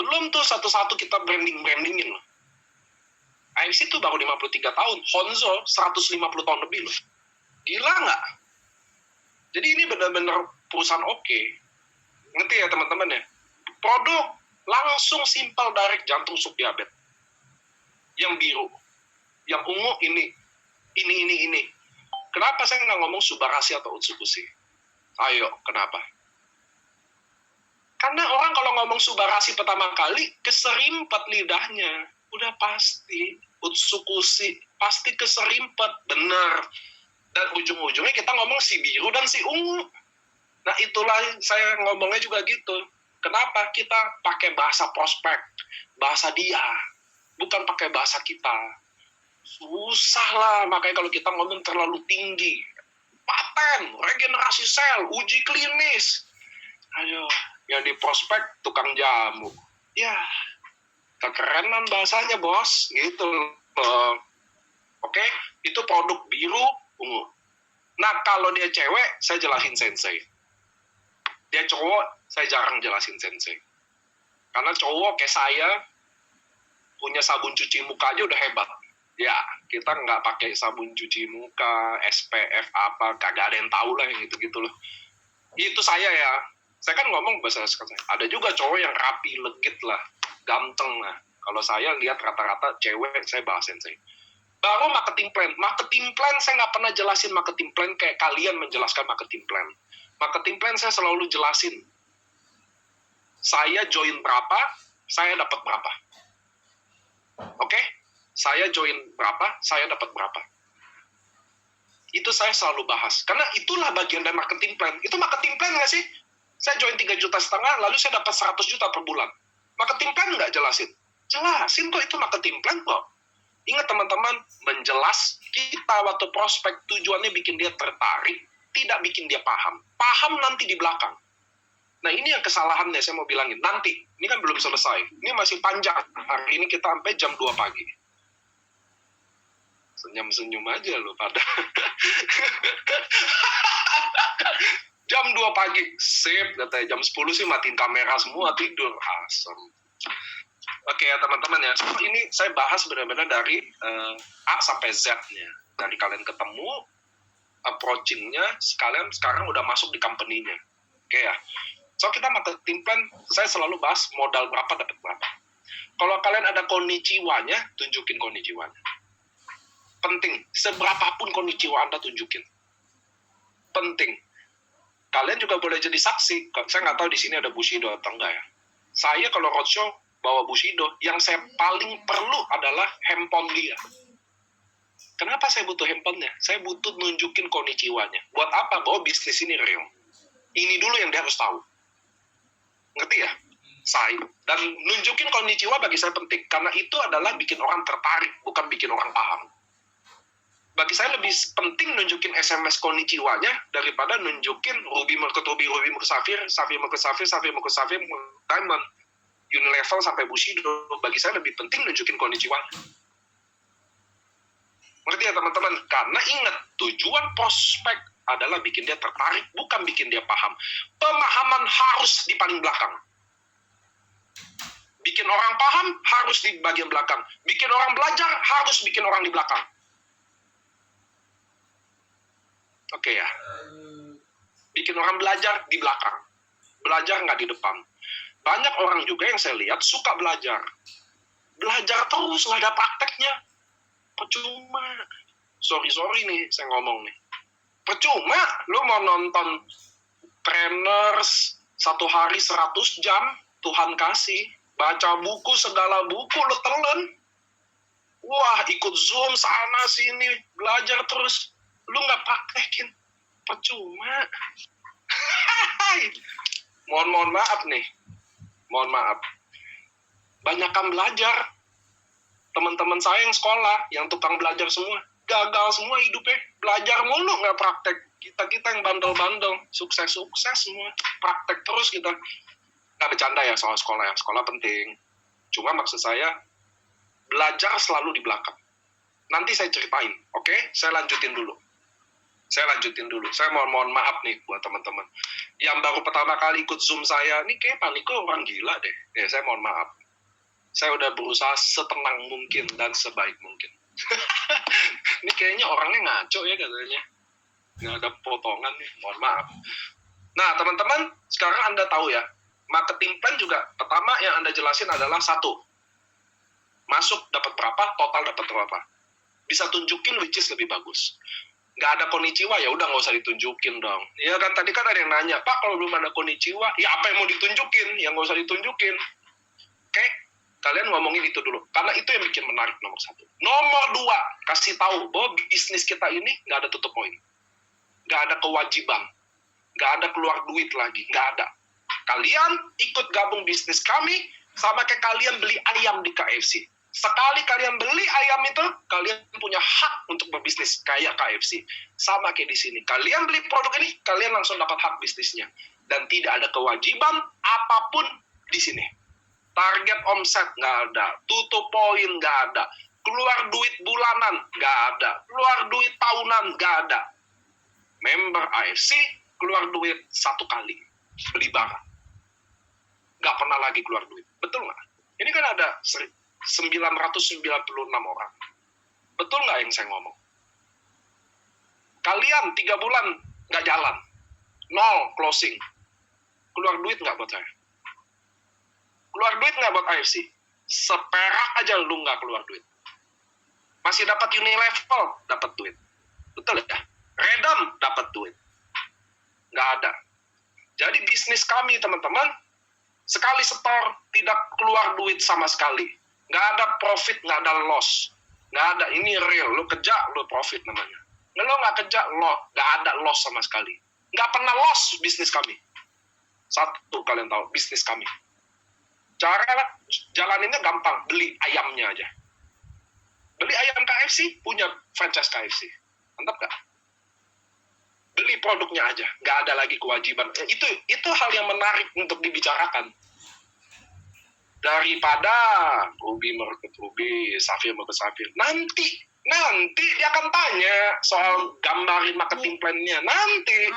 Belum tuh satu-satu kita brandingin loh. AMC tuh baru 53 tahun, Honzo 150 tahun lebih loh. Gila nggak? Jadi ini benar-benar perusahaan oke. Ngerti ya teman-teman ya? Produk langsung simpel, direct, jantung sup diabetes. Yang biru, yang ungu ini. Kenapa saya nggak ngomong Subarashi atau Utsukushi? Ayo, kenapa? Karena orang kalau ngomong Subarashi pertama kali, keserimpet lidahnya. Udah pasti. Utsukushi, pasti keserimpet. Bener. Dan ujung-ujungnya kita ngomong si biru dan si ungu. Nah itulah saya ngomongnya juga gitu. Kenapa kita pakai bahasa prospek, bahasa dia, bukan pakai bahasa kita. Susah lah, makanya kalau kita ngomong terlalu tinggi. Paten, regenerasi sel, uji klinis. Ayo, yang di prospek tukang jamu. Ya, kekerenan bahasanya bos, gitu loh. Oke, itu produk biru, ungu. Nah, kalau dia cewek, saya jelasin sensei. Dia cowok, saya jarang jelasin sensei. Karena cowok kayak saya, punya sabun cuci muka aja udah hebat. Ya, kita nggak pakai sabun cuci muka, SPF apa, kagak ada yang tahu lah yang gitu-gitu loh. Itu saya ya. Saya kan ngomong bahasa saya. Ada juga cowok yang rapi, legit lah, ganteng lah. Kalau saya lihat rata-rata cewek, saya bahas sensei. Baru marketing plan. Marketing plan saya nggak pernah jelasin marketing plan kayak kalian menjelaskan marketing plan. Marketing plan saya selalu jelasin. Saya join berapa, saya dapat berapa. Oke? Saya join berapa, saya dapat berapa. Itu saya selalu bahas. Karena itulah bagian dari marketing plan. Itu marketing plan nggak sih? Saya join 3,5 juta, lalu saya dapat 100 juta per bulan. Marketing plan nggak jelasin? Jelasin kok, itu marketing plan kok. Ingat teman-teman, menjelas kita waktu prospek tujuannya bikin dia tertarik, tidak bikin dia paham. Paham nanti di belakang. Nah ini yang kesalahannya saya mau bilangin. Nanti, ini kan belum selesai. Ini masih panjang. Hari ini kita sampai jam 2 pagi. Senyum-senyum aja lo pada. Jam 2 pagi, sip, katanya jam 10 sih matiin kamera semua, tidur. Asem. Oke ya teman-teman ya, ini saya bahas benar-benar dari A sampai Z-nya. Dari kalian ketemu, approaching-nya, sekalian sekarang udah masuk di company-nya. Oke ya. So kita marketing plan, saya selalu bahas modal berapa dapat berapa. Kalau kalian ada konnichiwa-nya, tunjukin konnichiwa-nya. Penting, seberapapun konnichiwa Anda tunjukin. Penting. Kalian juga boleh jadi saksi. Saya nggak tahu di sini ada Bushido atau enggak ya. Saya kalau roadshow bawa Bushido, yang saya paling perlu adalah handphone dia. Kenapa saya butuh handphonenya? Saya butuh nunjukin konnichiwa-nya. Buat apa? Bahwa bisnis ini real. Ini dulu yang dia harus tahu. Ngerti ya? Saya. Dan nunjukin konnichiwa bagi saya penting. Karena itu adalah bikin orang tertarik, bukan bikin orang paham. Bagi saya lebih penting nunjukin SMS konnichiwa-nya daripada nunjukin Ruby Merkut Ruby, Ruby Merkut Safir, Safir Merkut Safir, Safir Merkut Safir, Diamond, Unilevel sampai Bushido. Bagi saya lebih penting nunjukin konnichiwa-nya. Ngerti ya teman-teman? Karena ingat, tujuan prospek adalah bikin dia tertarik, bukan bikin dia paham. Pemahaman harus di paling belakang. Bikin orang paham harus di bagian belakang. Bikin orang belajar harus bikin orang di belakang. Oke ya. Bikin orang belajar di belakang. Belajar nggak di depan. Banyak orang juga yang saya lihat suka belajar. Belajar terus, nggak ada prakteknya. Percuma. Sorry nih, saya ngomong nih. Percuma, lu mau nonton trainers 1 hari 100 jam, Tuhan kasih. Baca buku, segala buku, lu telan. Wah, ikut Zoom sana sini, belajar terus. Lu nggak praktekin, percuma. Mohon maaf nih. Mohon maaf. Banyakan belajar. Teman-teman saya yang sekolah, yang tukang belajar semua, gagal semua hidupnya. Belajar mulu, nggak praktek. Kita yang bandel-bandel, sukses-sukses semua. Praktek terus kita. Nggak bercanda ya soal sekolah ya. Sekolah penting. Cuma maksud saya, belajar selalu di belakang. Nanti saya ceritain, oke? Saya lanjutin dulu. Saya lanjutin dulu. Saya mohon maaf nih buat teman-teman yang baru pertama kali ikut Zoom saya. Ini kayak paniknya orang gila deh. Ya, saya mohon maaf. Saya udah berusaha setenang mungkin dan sebaik mungkin. Ini kayaknya orangnya ngaco ya katanya. Nggak ada potongan nih. Mohon maaf. Nah, teman-teman, sekarang Anda tahu ya, marketing plan juga pertama yang Anda jelasin adalah satu. Masuk dapat berapa, total dapat berapa. Bisa tunjukin which is lebih bagus. Nggak ada konnichiwa, ya udah nggak usah ditunjukin dong. Ya kan tadi kan ada yang nanya, Pak kalau belum ada konnichiwa, ya apa yang mau ditunjukin? Yang nggak usah ditunjukin. Oke, kalian ngomongin itu dulu. Karena itu yang bikin menarik nomor satu. Nomor dua, kasih tahu bahwa bisnis kita ini nggak ada tutup poin. Nggak ada kewajiban. Nggak ada keluar duit lagi. Nggak ada. Kalian ikut gabung bisnis kami, sama kayak kalian beli ayam di KFC. Sekali kalian beli ayam itu, kalian punya hak untuk berbisnis kayak KFC. Sama kayak di sini. Kalian beli produk ini, kalian langsung dapat hak bisnisnya. Dan tidak ada kewajiban apapun di sini. Target omset nggak ada. Tutup poin nggak ada. Keluar duit bulanan nggak ada. Keluar duit tahunan nggak ada. Member AFC keluar duit satu kali. Beli barang. Nggak pernah lagi keluar duit. Betul nggak? Ini kan ada 996 orang. Betul nggak yang saya ngomong? Kalian 3 bulan nggak jalan. 0 closing. Keluar duit nggak buat saya? Keluar duit nggak buat AFC? Seperak aja lu nggak keluar duit. Masih dapat Unilevel, dapat duit. Betul ya? Redam, dapat duit. Nggak ada. Jadi bisnis kami, teman-teman, sekali setor, tidak keluar duit sama sekali. Nggak ada profit, nggak ada loss. Nggak ada, ini real. Lo kerja, lo profit namanya. Lo nggak kerja, lo nggak ada loss sama sekali. Nggak pernah loss bisnis kami. Satu, kalian tahu, bisnis kami. Cara jalaninnya gampang, beli ayamnya aja. Beli ayam KFC, punya franchise KFC. Mantap nggak? Beli produknya aja, nggak ada lagi kewajiban. Itu hal yang menarik untuk dibicarakan. Daripada Ruby merekrut Ruby, Safir merekrut Safir. Nanti dia akan tanya soal gambarin marketing plan-nya. Nanti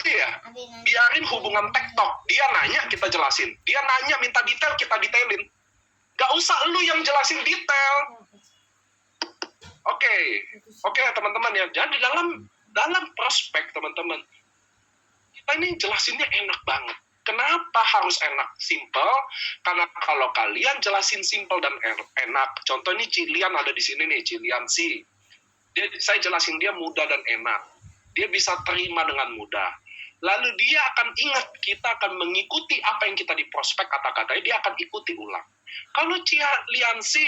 ya. Biarin hubungan tektok. Dia nanya, kita jelasin. Dia nanya, minta detail, kita detailin. Gak usah lu yang jelasin detail. Oke, teman-teman ya. Jadi dalam prospek, teman-teman, kita ini jelasinnya enak banget. Kenapa harus enak? Simple. Karena kalau kalian jelasin simple dan enak, contoh ini Cilian ada di sini nih, Cilian C. Saya jelasin dia mudah dan enak. Dia bisa terima dengan mudah. Lalu dia akan ingat, kita akan mengikuti apa yang kita di prospek kata-katanya, dia akan ikuti ulang. Kalau Cilian C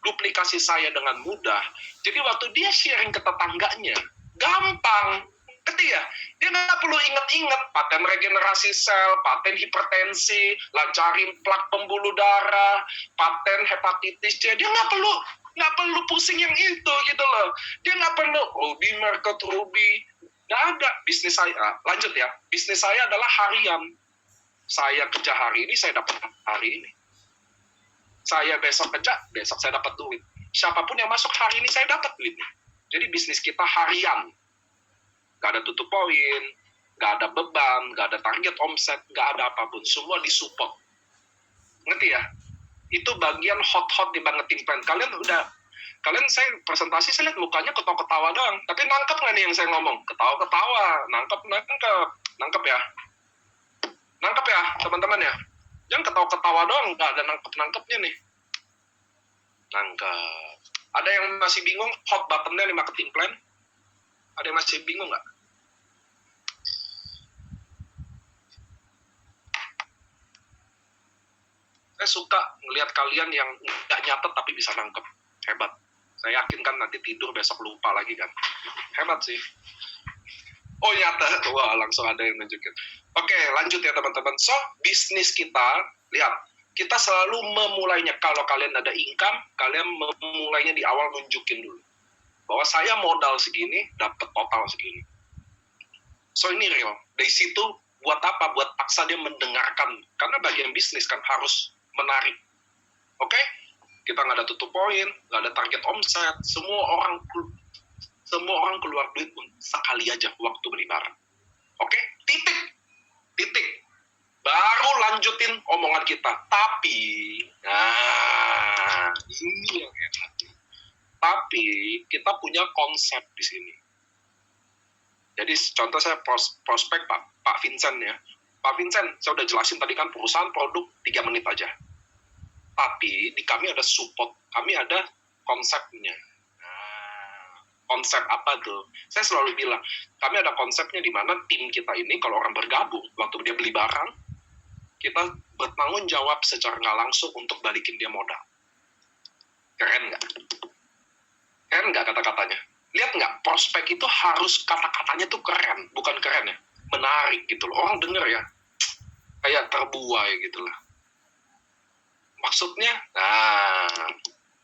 duplikasi saya dengan mudah, jadi waktu dia sharing ke tetangganya, gampang. Ngerti ya? Dia nggak perlu inget-inget paten regenerasi sel, paten hipertensi, lancarin plak pembuluh darah, paten hepatitis C. Dia nggak perlu pusing yang itu gitu loh. Dia nggak perlu Ruby market Ruby. Nggak ada. Bisnis saya, lanjut ya. Bisnis saya adalah harian. Saya kerja hari ini, saya dapat hari ini. Saya besok kerja, besok saya dapat duit. Siapapun yang masuk hari ini, saya dapat duitnya. Jadi bisnis kita harian. Nggak ada tutup poin, nggak ada beban, nggak ada target omset, nggak ada apapun. Semua disupport. Ngerti ya? Itu bagian hot di marketing plan. Kalian saya presentasi, saya lihat mukanya ketawa-ketawa doang. Tapi nangkep nggak nih yang saya ngomong? Ketawa-ketawa, nangkep ya. Nangkep ya, teman-teman ya. Jangan ketawa-ketawa doang, nggak ada nangkep-nangkepnya nih. Nangkep. Ada yang masih bingung hot button-nya di marketing plan? Ada yang masih bingung nggak? Saya suka ngelihat kalian yang nggak nyatet tapi bisa nangkep. Hebat. Saya yakin kan nanti tidur besok lupa lagi kan. Hebat sih. Oh nyatet. Wah langsung ada yang nunjukin. Oke lanjut ya teman-teman. So bisnis kita, lihat. Kita selalu memulainya. Kalau kalian ada income, kalian memulainya di awal nunjukin dulu. Bahwa saya modal segini, dapat total segini. So ini real. Dari situ buat apa? Buat paksa dia mendengarkan. Karena bagian bisnis kan harus menarik. Oke? Kita nggak ada tutup poin, nggak ada target omset. Semua semua orang keluar duit sekali aja waktu beli barang. Oke? Titik. Baru lanjutin omongan kita. Tapi, nah, ini yang enak. Tapi, kita punya konsep di sini. Jadi, contoh saya prospek Pak Vincent ya. Pak Vincent, saya udah jelasin tadi kan perusahaan produk 3 menit aja. Tapi, di kami ada support. Kami ada konsepnya. Konsep apa tuh? Saya selalu bilang, kami ada konsepnya di mana tim kita ini, kalau orang bergabung, waktu dia beli barang, kita bertanggung jawab secara nggak langsung untuk balikin dia modal. Keren nggak? Keren nggak kata-katanya? Lihat nggak? Prospek itu harus kata-katanya tuh keren, bukan keren ya, menarik gitu loh. Orang denger ya, kayak terbuai gitu lah. Maksudnya,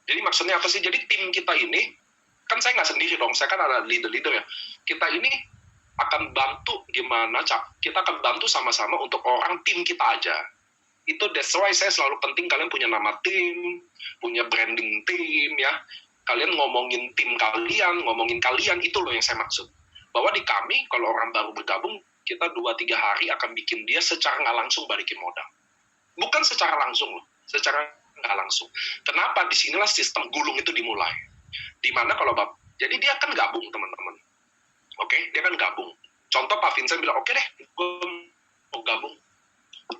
jadi maksudnya apa sih? Jadi tim kita ini, kan saya nggak sendiri dong, saya kan ada leader-leader ya. Kita ini akan bantu gimana, kita akan bantu sama-sama untuk orang tim kita aja. Itu that's why saya selalu penting kalian punya nama tim, punya branding tim ya. Kalian ngomongin tim kalian, ngomongin kalian, itu loh yang saya maksud. Bahwa di kami, kalau orang baru bergabung, kita 2-3 hari akan bikin dia secara nggak langsung balikin modal. Bukan secara langsung loh, secara nggak langsung. Kenapa? Disinilah sistem gulung itu dimulai. Dimana kalau jadi dia kan gabung teman-teman, oke, dia kan gabung. Contoh Pak Vincent bilang, oke deh, gue mau gabung.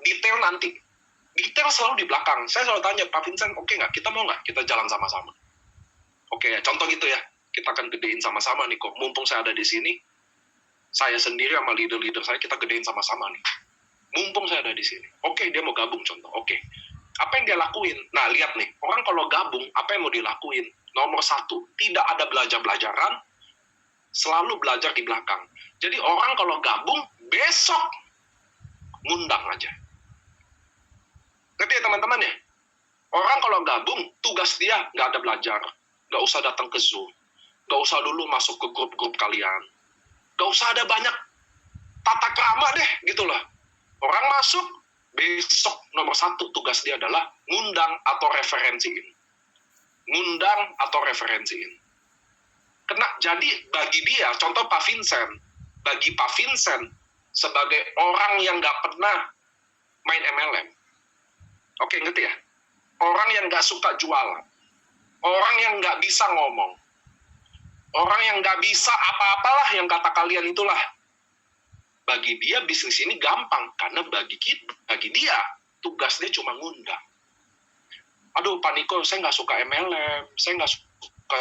Detail selalu di belakang. Saya selalu tanya, Pak Vincent, oke nggak? Kita mau nggak? Kita jalan sama-sama. Oke, contoh gitu ya. Kita akan gedein sama-sama nih kok. Mumpung saya ada di sini, saya sendiri sama leader-leader saya, kita gedein sama-sama nih. Mumpung saya ada di sini. Oke, dia mau gabung contoh. Oke. Apa yang dia lakuin? Nah, lihat nih. Orang kalau gabung, apa yang mau dilakuin? Nomor 1, tidak ada belajar-belajaran, selalu belajar di belakang. Jadi orang kalau gabung, besok ngundang aja. Ngerti ya teman-teman ya? Orang kalau gabung, tugas dia nggak ada belajar. Nggak usah datang ke Zoom. Nggak usah dulu masuk ke grup-grup kalian. Nggak usah ada banyak tata krama deh, gitu loh. Orang masuk, besok nomor 1 tugas dia adalah ngundang atau referensiin. Jadi bagi dia, contoh Pak Vincent, bagi Pak Vincent sebagai orang yang nggak pernah main MLM, oke, ngerti ya? Orang yang nggak suka jualan, orang yang nggak bisa ngomong, orang yang nggak bisa apa-apalah yang kata kalian itulah. Bagi dia bisnis ini gampang, karena bagi dia tugas dia cuma ngundang. Aduh Pak Niko, saya nggak suka MLM, saya nggak suka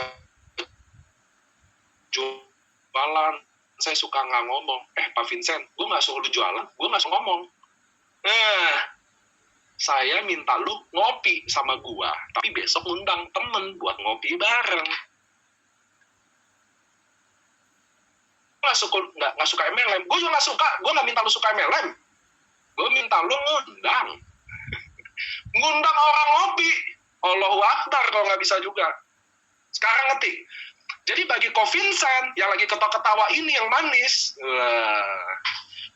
jualan, saya suka nggak ngomong. Pak Vincent, gue nggak suruh lu jualan, gue nggak suruh ngomong. Saya minta lu ngopi sama gue, tapi besok undang temen buat ngopi bareng. Nggak suka MLM, gue juga nggak suka, gue nggak minta lu suka MLM, gue minta lu ngundang orang ngopi. Allahu Akbar kalau nggak bisa juga. Sekarang ngerti? Jadi bagi Ko Vincent yang lagi ketawa-ketawa ini yang manis,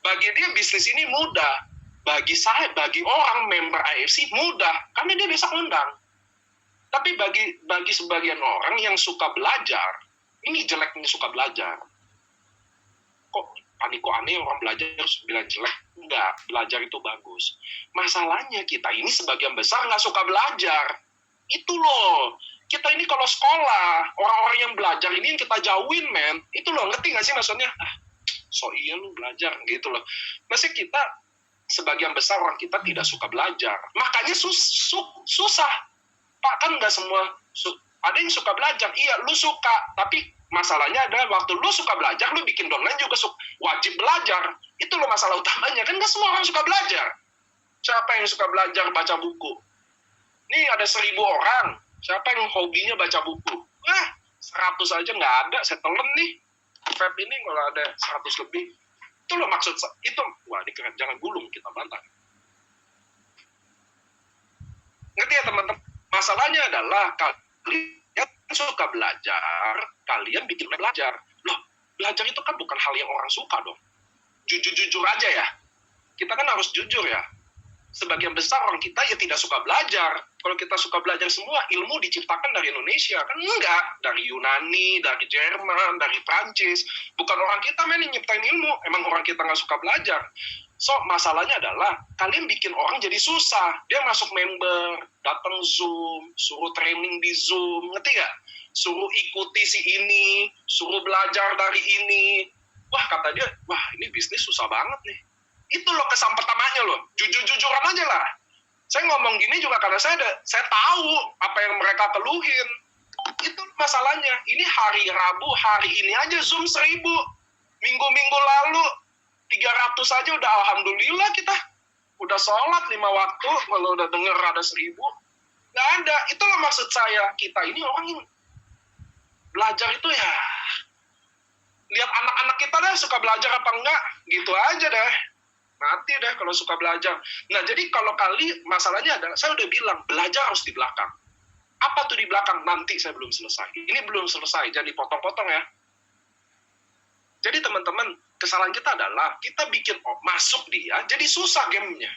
bagi dia bisnis ini mudah. Bagi saya, bagi orang member AFC mudah, karena dia bisa undang. Tapi bagi sebagian orang yang suka belajar, ini jeleknya suka belajar. Kok aneh orang belajar harus bilang jelek? Enggak, belajar itu bagus. Masalahnya kita ini sebagian besar nggak suka belajar. Itu loh. Kita ini kalau sekolah, orang-orang yang belajar ini yang kita jauhin, men. Itu loh, ngerti nggak sih maksudnya? So iya lu belajar, gitu loh. Maksudnya kita, sebagian besar orang kita tidak suka belajar. Makanya susah. Pak, kan nggak semua, ada yang suka belajar. Iya, lu suka. Tapi masalahnya adalah waktu lu suka belajar, lu bikin downline juga wajib belajar. Itu loh masalah utamanya. Kan nggak semua orang suka belajar. Siapa yang suka belajar baca buku? Nih ada 1.000 orang. Siapa yang hobinya baca buku? 100 aja nggak ada. Saya telan nih. Feb ini kalau ada 100 lebih. Itu loh maksud itu. Wah, ini keren. Jangan gulung, kita bantah. Ngerti ya teman-teman? Masalahnya adalah kalian suka belajar, kalian bikin belajar. Loh, belajar itu kan bukan hal yang orang suka dong. Jujur-jujur aja ya. Kita kan harus jujur ya. sebagian besar orang kita ya tidak suka belajar. Kalau kita suka belajar semua, ilmu diciptakan dari Indonesia. Kan enggak. Dari Yunani, dari Jerman, dari Prancis. Bukan orang kita yang nyiptain ilmu. Emang orang kita nggak suka belajar. So, masalahnya adalah kalian bikin orang jadi susah. Dia masuk member, datang Zoom, suruh training di Zoom. Ngerti nggak? Suruh ikuti si ini, suruh belajar dari ini. Wah, kata dia, wah ini bisnis susah banget nih. Itu loh kesan pertamanya loh, jujur-jujuran aja lah. Saya ngomong gini juga karena saya tahu apa yang mereka keluhin. Itu masalahnya. Ini hari Rabu, hari ini aja Zoom 1000. Minggu-minggu lalu 300 aja udah alhamdulillah kita. Udah sholat 5 waktu, kalau udah denger ada 1000. Nggak ada. Itulah maksud saya. Kita ini orang yang belajar itu ya, lihat anak-anak kita deh suka belajar apa enggak, gitu aja deh. Mati deh kalau suka belajar. Nah, jadi kalau masalahnya adalah, saya udah bilang, belajar harus di belakang. Apa tuh di belakang? Nanti saya belum selesai. Ini belum selesai, jadi potong-potong ya. Jadi teman-teman, kesalahan kita adalah, kita bikin masuk dia, jadi susah gamenya.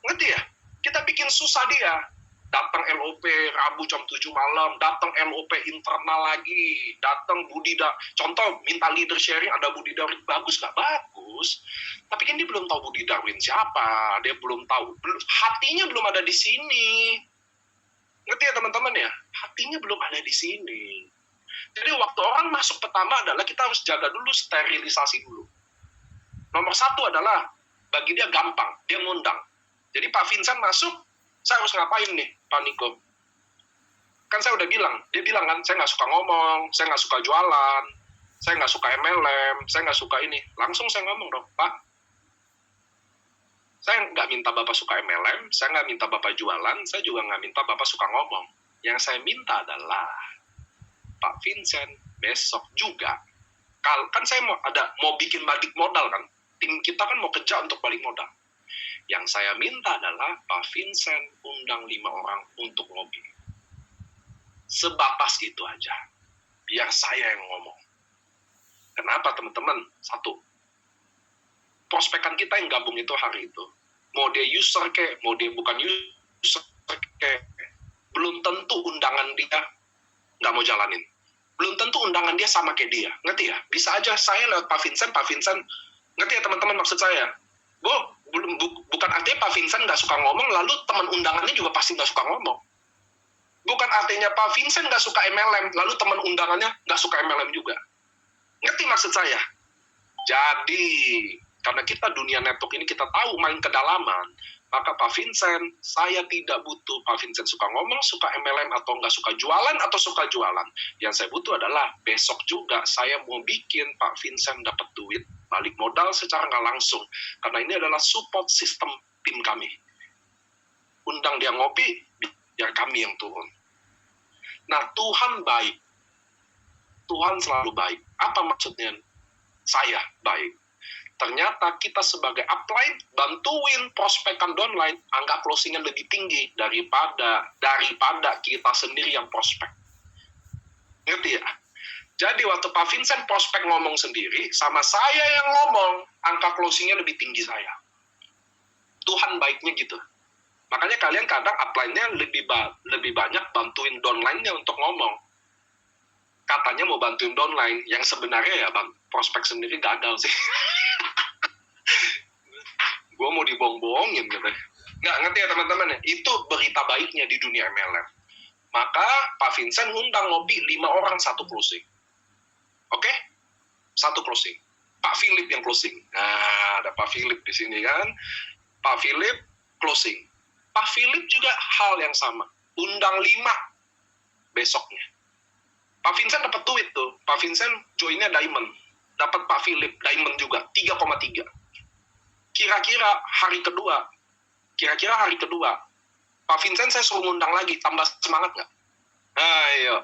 Ngerti ya? Kita bikin susah dia. Datang LOP Rabu jam 7 malam, datang LOP internal lagi, datang contoh minta leader sharing, ada Budi Darwin, bagus nggak bagus, tapi kan dia belum tahu Budi Darwin siapa, dia belum tahu, hatinya belum ada di sini, ngerti ya teman-teman ya, hatinya belum ada di sini. Jadi waktu orang masuk pertama adalah kita harus jaga dulu, sterilisasi dulu. Nomor 1 adalah bagi dia gampang, dia ngundang. Jadi Pak Vincent masuk, saya harus ngapain nih, Pak Niko? Kan saya udah bilang, dia bilang kan, saya nggak suka ngomong, saya nggak suka jualan, saya nggak suka MLM, saya nggak suka ini. Langsung saya ngomong dong, Pak, saya nggak minta Bapak suka MLM, saya nggak minta Bapak jualan, saya juga nggak minta Bapak suka ngomong. Yang saya minta adalah, Pak Vincent, besok juga, kan saya mau bikin balik modal kan, tim kita kan mau kerja untuk balik modal. Yang saya minta adalah Pak Vincent undang 5 orang untuk ngopi. Sebatas itu aja. Biar saya yang ngomong. Kenapa teman-teman? 1. Prospekan kita yang gabung itu hari itu. Mau dia user kayak, mau dia bukan user kayak, belum tentu undangan dia nggak mau jalanin. Belum tentu undangan dia sama kayak dia. Ngerti ya? Bisa aja saya lewat Pak Vincent, ngerti ya teman-teman maksud saya? Bukan artinya Pak Vincent nggak suka ngomong, lalu teman undangannya juga pasti nggak suka ngomong. Bukan artinya Pak Vincent nggak suka MLM, lalu teman undangannya nggak suka MLM juga. Ngerti maksud saya? Jadi, karena kita dunia network ini kita tahu main kedalaman, maka Pak Vincent, saya tidak butuh Pak Vincent suka ngomong, suka MLM, atau nggak suka jualan, atau suka jualan. Yang saya butuh adalah besok juga saya mau bikin Pak Vincent dapat duit, balik modal secara nggak langsung. Karena ini adalah support system tim kami. Undang dia ngopi, biar kami yang turun. Nah, Tuhan baik. Tuhan selalu baik. Apa maksudnya? Saya baik. Ternyata kita sebagai upline bantuin prospekan downline, angka closingnya lebih tinggi daripada kita sendiri yang prospek. Ngerti ya? Jadi waktu Pak Vincent prospek ngomong sendiri, sama saya yang ngomong, angka closingnya lebih tinggi saya. Tuhan baiknya gitu. Makanya kalian kadang upline-nya lebih banyak bantuin downline-nya untuk ngomong. Katanya mau bantuin downline, yang sebenarnya ya prospek sendiri gagal sih. Gue mau dibohong-bohongin gitu. Nggak ngerti ya teman-teman ya? Itu berita baiknya di dunia MLM. Maka Pak Vincent ngundang ngopi 5 orang 1 closing. Oke? 1 closing. Pak Philip yang closing. Nah, ada Pak Philip di sini kan. Pak Philip closing. Pak Philip juga hal yang sama. Undang 5 besoknya. Pak Vincent dapat duit tuh. Pak Vincent joinnya Diamond. Dapat Pak Philip Diamond juga. 3,3. Kira-kira hari kedua, Pak Vincent saya suruh ngundang lagi, tambah semangat nggak? Ayo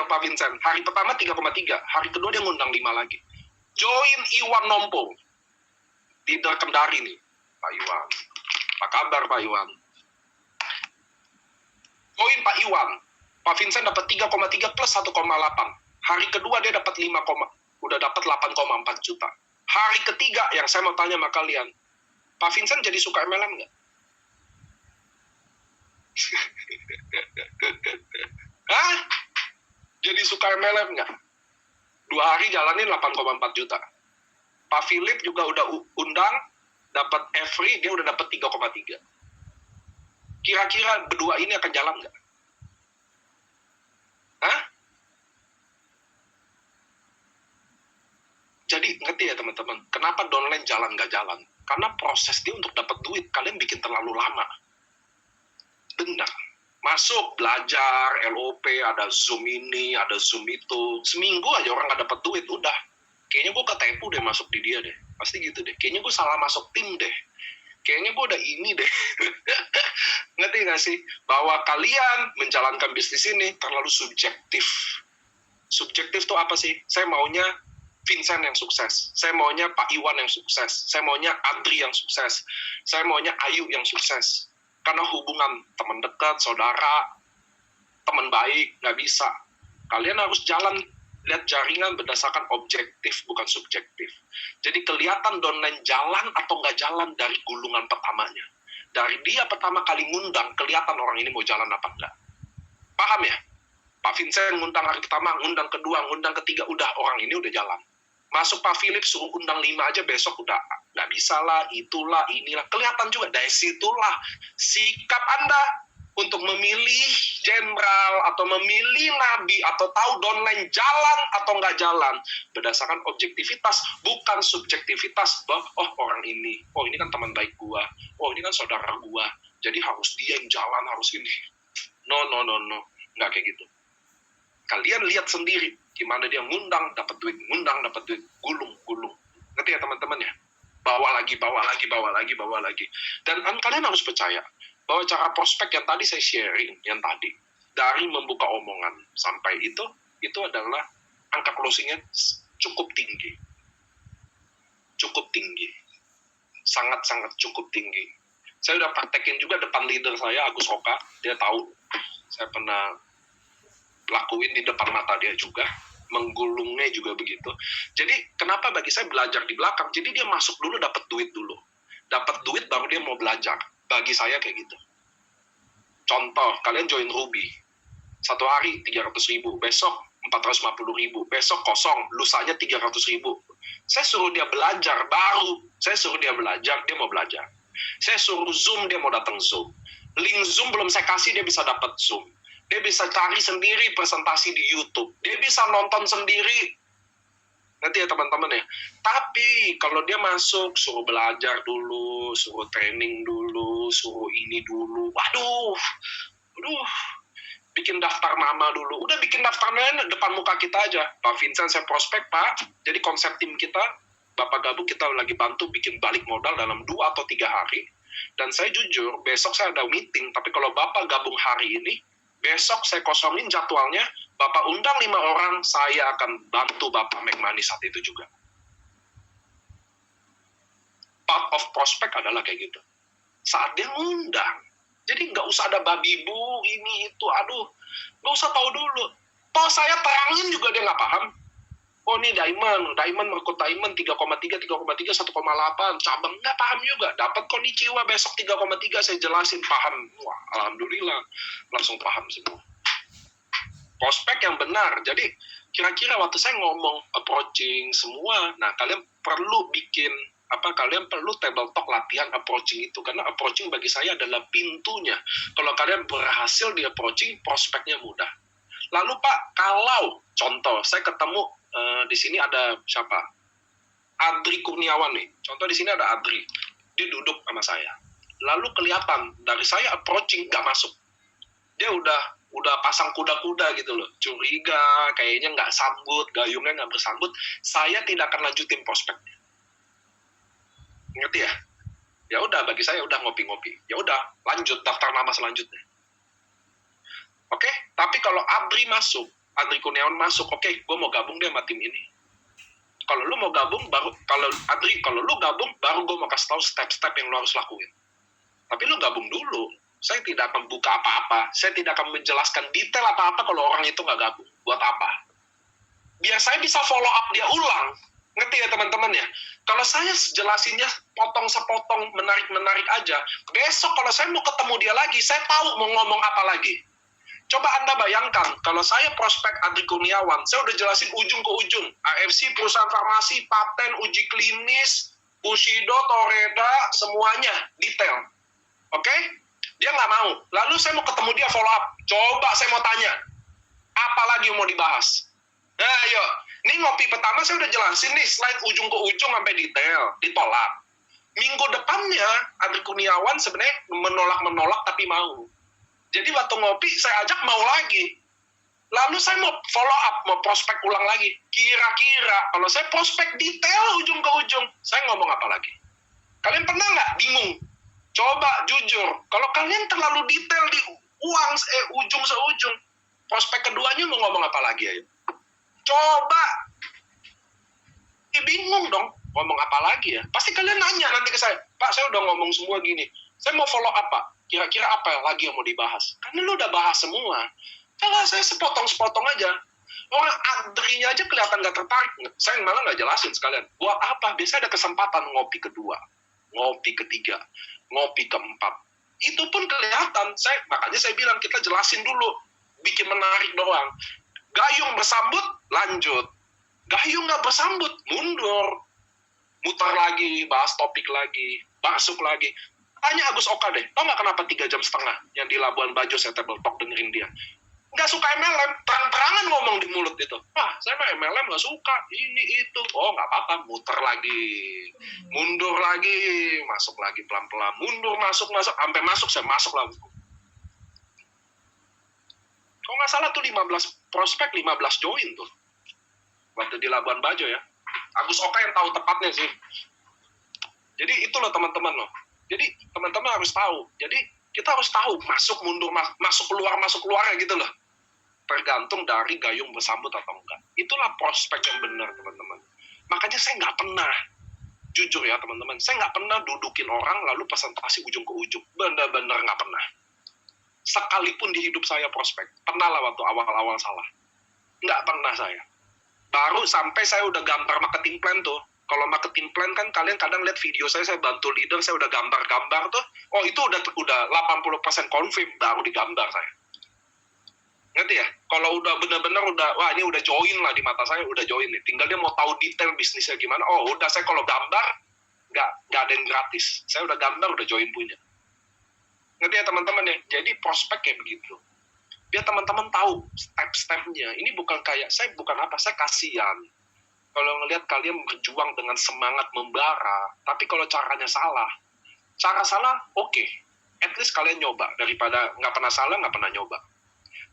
Pak Vincent, hari pertama 3,3, hari kedua dia ngundang 5 lagi. Join Iwan Nompo, leader Kendari nih, Pak Iwan. Apa kabar Pak Iwan? Join Pak Iwan, Pak Vincent dapat 3,3 plus 1,8. Hari kedua dia dapat 8,4 juta. Hari ketiga yang saya mau tanya sama kalian, Pak Vincent jadi suka MLM nggak? Hah? Jadi suka MLM nggak? 2 hari jalanin 8,4 juta. Pak Philip juga udah undang, dapat every, dia udah dapat 3,3. Kira-kira berdua ini akan jalan nggak? Hah? Jadi ngerti ya teman-teman, kenapa downline jalan nggak jalan? Karena proses dia untuk dapat duit, kalian bikin terlalu lama. Benar. Masuk, belajar, LOP, ada Zoom ini, ada Zoom itu. Seminggu aja orang nggak dapat duit, udah. Kayaknya gue ketipu deh masuk di dia deh. Pasti gitu deh. Kayaknya gue salah masuk tim deh. Kayaknya gue udah ini deh. Ngerti nggak sih? Bahwa kalian menjalankan bisnis ini terlalu subjektif. Subjektif tuh apa sih? Saya maunya Vincent yang sukses. Saya maunya Pak Iwan yang sukses. Saya maunya Adri yang sukses. Saya maunya Ayu yang sukses. Karena hubungan teman dekat, saudara, teman baik, nggak bisa. Kalian harus jalan, lihat jaringan berdasarkan objektif, bukan subjektif. Jadi kelihatan downline jalan atau nggak jalan dari gulungan pertamanya. Dari dia pertama kali ngundang, kelihatan orang ini mau jalan apa enggak. Paham ya? Pak Vincent ngundang hari pertama, ngundang kedua, ngundang ketiga, udah orang ini udah jalan. Masuk Pak Philip suruh undang 5 aja, besok udah nggak bisa lah, itulah, inilah. Kelihatan juga dari situlah sikap Anda untuk memilih jenderal atau memilih nabi atau tahu downline jalan atau nggak jalan berdasarkan objektivitas, bukan subjektivitas. Bahwa oh orang ini kan teman baik gua, oh ini kan saudara gua, jadi harus dia yang jalan, harus ini. No, nggak kayak gitu. Kalian lihat sendiri gimana dia ngundang dapat duit, gulung. Ngerti ya teman-teman ya? Bawa lagi. Dan kalian harus percaya bahwa cara prospek yang tadi saya sharing, yang tadi dari membuka omongan sampai itu adalah angka closingnya cukup tinggi, sangat cukup tinggi. Saya udah praktekin juga depan leader saya Agus Oka, dia tahu saya pernah lakuin di depan mata dia juga, menggulungnya juga begitu. Jadi kenapa bagi saya belajar di belakang? Jadi dia masuk dulu, dapat duit baru dia mau belajar. Bagi saya kayak gitu. Contoh, kalian join Ruby, 1 hari 300.000, besok 450.000, besok kosong, lusanya 300.000. Saya suruh dia belajar baru, dia mau belajar. Saya suruh Zoom, dia mau datang Zoom. Link Zoom belum saya kasih, dia bisa dapat Zoom. Dia bisa cari sendiri presentasi di YouTube. Dia bisa nonton sendiri. Ngerti ya teman-teman ya? Tapi kalau dia masuk, suruh belajar dulu, suruh training dulu, suruh ini dulu. Waduh. Bikin daftar nama dulu. Udah bikin daftar nama depan muka kita aja. Pak Vincent, saya prospek, Pak. Jadi konsep tim kita, Bapak gabung, kita lagi bantu bikin balik modal dalam 2 atau 3 hari. Dan saya jujur, besok saya ada meeting. Tapi kalau Bapak gabung hari ini, besok saya kosongin jadwalnya, Bapak undang 5 orang, saya akan bantu Bapak make money saat itu juga. Part of prospect adalah kayak gitu. Saat dia ngundang, jadi nggak usah ada babi bu, ini, itu, nggak usah tahu dulu. Toh saya terangin juga dia nggak paham. Oh ini Diamond merekut Diamond 3,3, 1,8, cabang, nggak paham juga. Dapat konnichiwa besok 3,3, saya jelasin, paham. Wah, alhamdulillah, langsung paham semua. Prospek yang benar. Jadi kira-kira waktu saya ngomong approaching semua, nah kalian perlu bikin kalian perlu table talk latihan approaching itu, karena approaching bagi saya adalah pintunya. Kalau kalian berhasil di approaching, prospeknya mudah. Lalu Pak, kalau contoh saya ketemu di sini ada siapa? Adri Kurniawan nih. Contoh di sini ada Adri. Dia duduk sama saya. Lalu kelihatan dari saya approaching nggak masuk. Dia udah pasang kuda-kuda gitu loh. Curiga, kayaknya nggak sambut, gayungnya nggak bersambut. Saya tidak akan lanjutin prospeknya. Ngerti ya? Ya udah, bagi saya udah ngopi-ngopi. Ya udah, lanjut daftar nama selanjutnya. Oke, tapi kalau Adri Kurniawan masuk, oke, gue mau gabung deh sama tim ini. Kalau lu mau gabung, baru kalau lu gabung, baru gue mau kasih tahu step-step yang lu harus lakuin. Tapi lu gabung dulu. Saya tidak akan buka apa-apa. Saya tidak akan menjelaskan detail apa-apa kalau orang itu nggak gabung. Buat apa? Biar saya bisa follow up dia ulang. Ngerti ya teman-teman ya? Kalau saya jelasinnya potong sepotong, menarik-menarik aja, besok kalau saya mau ketemu dia lagi, saya tahu mau ngomong apa lagi. Coba Anda bayangkan, kalau saya prospek Adri Kurniawan, saya udah jelasin ujung ke ujung. AFC, perusahaan farmasi, paten, uji klinis, Bushido, Toreda, semuanya detail. Oke? Dia nggak mau. Lalu saya mau ketemu dia follow up. Coba saya mau tanya, apa lagi yang mau dibahas? Nah, ayo. Ini ngopi pertama saya udah jelasin nih, slide ujung ke ujung sampai detail, ditolak. Minggu depannya, Adri Kurniawan sebenarnya menolak tapi mau. Jadi waktu ngopi, saya ajak mau lagi. Lalu saya mau follow up, mau prospek ulang lagi. Kira-kira, kalau saya prospek detail ujung ke ujung, saya ngomong apa lagi? Kalian pernah nggak bingung? Coba jujur, kalau kalian terlalu detail di ujung seujung, prospek keduanya mau ngomong apa lagi ayo? Coba. Bingung dong, ngomong apa lagi ya? Pasti kalian nanya nanti ke saya, Pak, saya udah ngomong semua gini. Saya mau follow up, Pak. Kira-kira apa lagi yang mau dibahas? Karena lu udah bahas semua. Kalau saya sepotong-sepotong aja. Orang Adrinya aja kelihatan gak tertarik. Saya malah gak jelasin sekalian. Buat apa? Biasanya ada kesempatan ngopi kedua, ngopi ketiga, ngopi keempat. Itu pun kelihatan. Makanya saya bilang kita jelasin dulu. Bikin menarik doang. Gayung bersambut, lanjut. Gayung nggak bersambut, mundur. Mutar lagi, bahas topik lagi, masuk lagi. Tanya Agus Oka deh, tau nggak kenapa 3,5 jam yang di Labuan Bajo saya table talk dengerin dia? Nggak suka MLM, terang-terangan ngomong di mulut itu. Wah, saya mah MLM nggak suka, ini itu. Oh, nggak apa-apa, muter lagi. Mundur lagi, masuk lagi pelan-pelan. Mundur, masuk, sampai masuk, saya masuk lagi. Kalau nggak salah tuh 15 prospek, 15 join tuh. Waktu di Labuan Bajo ya. Agus Oka yang tahu tepatnya sih. Jadi itu loh teman-teman loh. Jadi teman-teman harus tahu. Jadi kita harus tahu masuk mundur, masuk keluar gitu loh. Tergantung dari gayung bersambut atau enggak. Itulah prospek yang benar teman-teman. Makanya saya nggak pernah, jujur ya teman-teman, saya nggak pernah dudukin orang lalu presentasi ujung ke ujung. Benar-benar nggak pernah. Sekalipun di hidup saya prospek. Pernah lah waktu awal-awal salah. Nggak pernah saya. Baru sampai saya udah gambar marketing plan tuh. Kalau marketing plan kan kalian kadang lihat video saya bantu leader, saya udah gambar-gambar tuh. Oh itu udah 80% confirm, baru digambar saya. Ngerti ya? Kalau udah benar-benar wah ini udah join lah di mata saya, udah join nih. Tinggal dia mau tahu detail bisnisnya gimana. Oh udah, saya kalau gambar, nggak ada yang gratis. Saya udah gambar, udah join punya. Ngerti ya teman-teman ya? Jadi prospek kayak begitu. Biar teman-teman tahu step-stepnya. Ini bukan kayak, saya kasihan. Kalau ngelihat kalian berjuang dengan semangat membara, tapi kalau caranya salah, cara salah, oke. At least kalian nyoba, daripada nggak pernah salah, nggak pernah nyoba.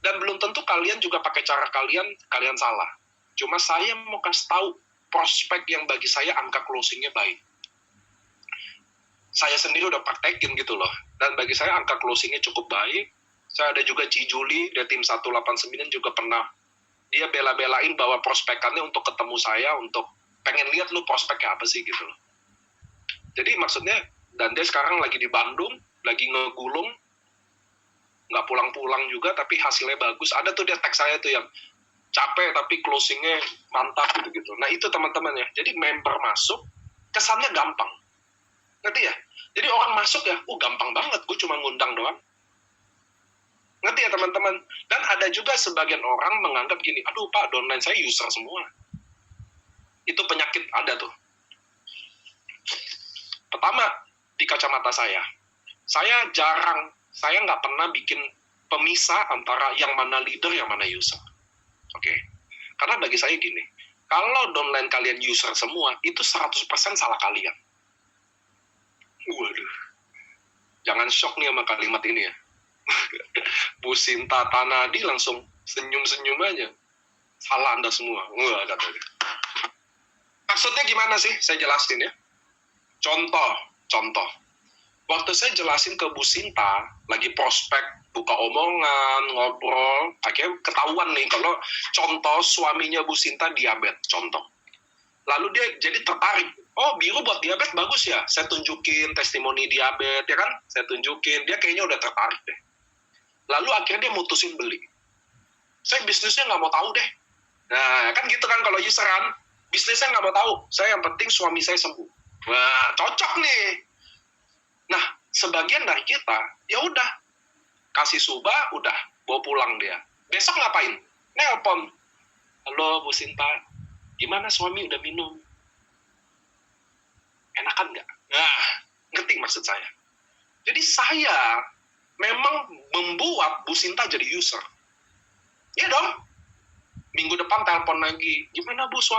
Dan belum tentu kalian juga pakai cara kalian salah. Cuma saya mau kasih tahu prospek yang bagi saya angka closingnya baik. Saya sendiri udah praktekin gitu loh. Dan bagi saya angka closingnya cukup baik. Saya ada juga Cijuli, dari tim 189 juga pernah. Dia bela-belain bawa prospekannya untuk ketemu saya, untuk pengen lihat lu prospeknya apa sih gitu loh. Jadi maksudnya, dan dia sekarang lagi di Bandung, lagi ngegulung, nggak pulang-pulang juga, tapi hasilnya bagus. Ada tuh dia tag saya tuh yang capek, tapi closingnya mantap gitu-gitu. Nah itu teman-teman ya, jadi member masuk, kesannya gampang. Ngerti ya? Jadi orang masuk ya, gampang banget, gue cuma ngundang doang. Ngerti ya teman-teman? Dan ada juga sebagian orang menganggap gini, aduh Pak, downline saya user semua. Itu penyakit ada tuh. Pertama, di kacamata saya nggak pernah bikin pemisah antara yang mana leader, yang mana user. Oke? Karena bagi saya gini, kalau downline kalian user semua, itu 100% salah kalian. Waduh. Jangan shock nih sama kalimat ini ya. Bu Sinta Tanadi langsung senyum-senyum aja. Salah Anda semua. Wah, katanya. Maksudnya gimana sih? Saya jelasin ya. Contoh. Waktu saya jelasin ke Bu Sinta, lagi prospek, buka omongan, ngobrol, akhirnya ketahuan nih kalau contoh suaminya Bu Sinta diabetes, contoh. Lalu dia jadi tertarik. Oh, biru buat diabetes bagus ya. Saya tunjukin testimoni diabetes, ya kan? Saya tunjukin. Dia kayaknya udah tertarik deh. Lalu akhirnya dia mutusin beli. Saya bisnisnya nggak mau tahu deh. Nah, kan gitu kan kalau useran. Bisnisnya nggak mau tahu. Saya yang penting suami saya sembuh. Wah, cocok nih. Nah, sebagian dari kita, ya udah, kasih subah, udah, bawa pulang dia. Besok ngapain? Nelpon. Halo, Bu Sinta. Gimana suami udah minum? Enakan nggak? Nah, ngerti maksud saya. Jadi saya memang membuat Bu Sinta jadi user. Iya dong. Minggu depan telepon lagi. Gimana Bu suami?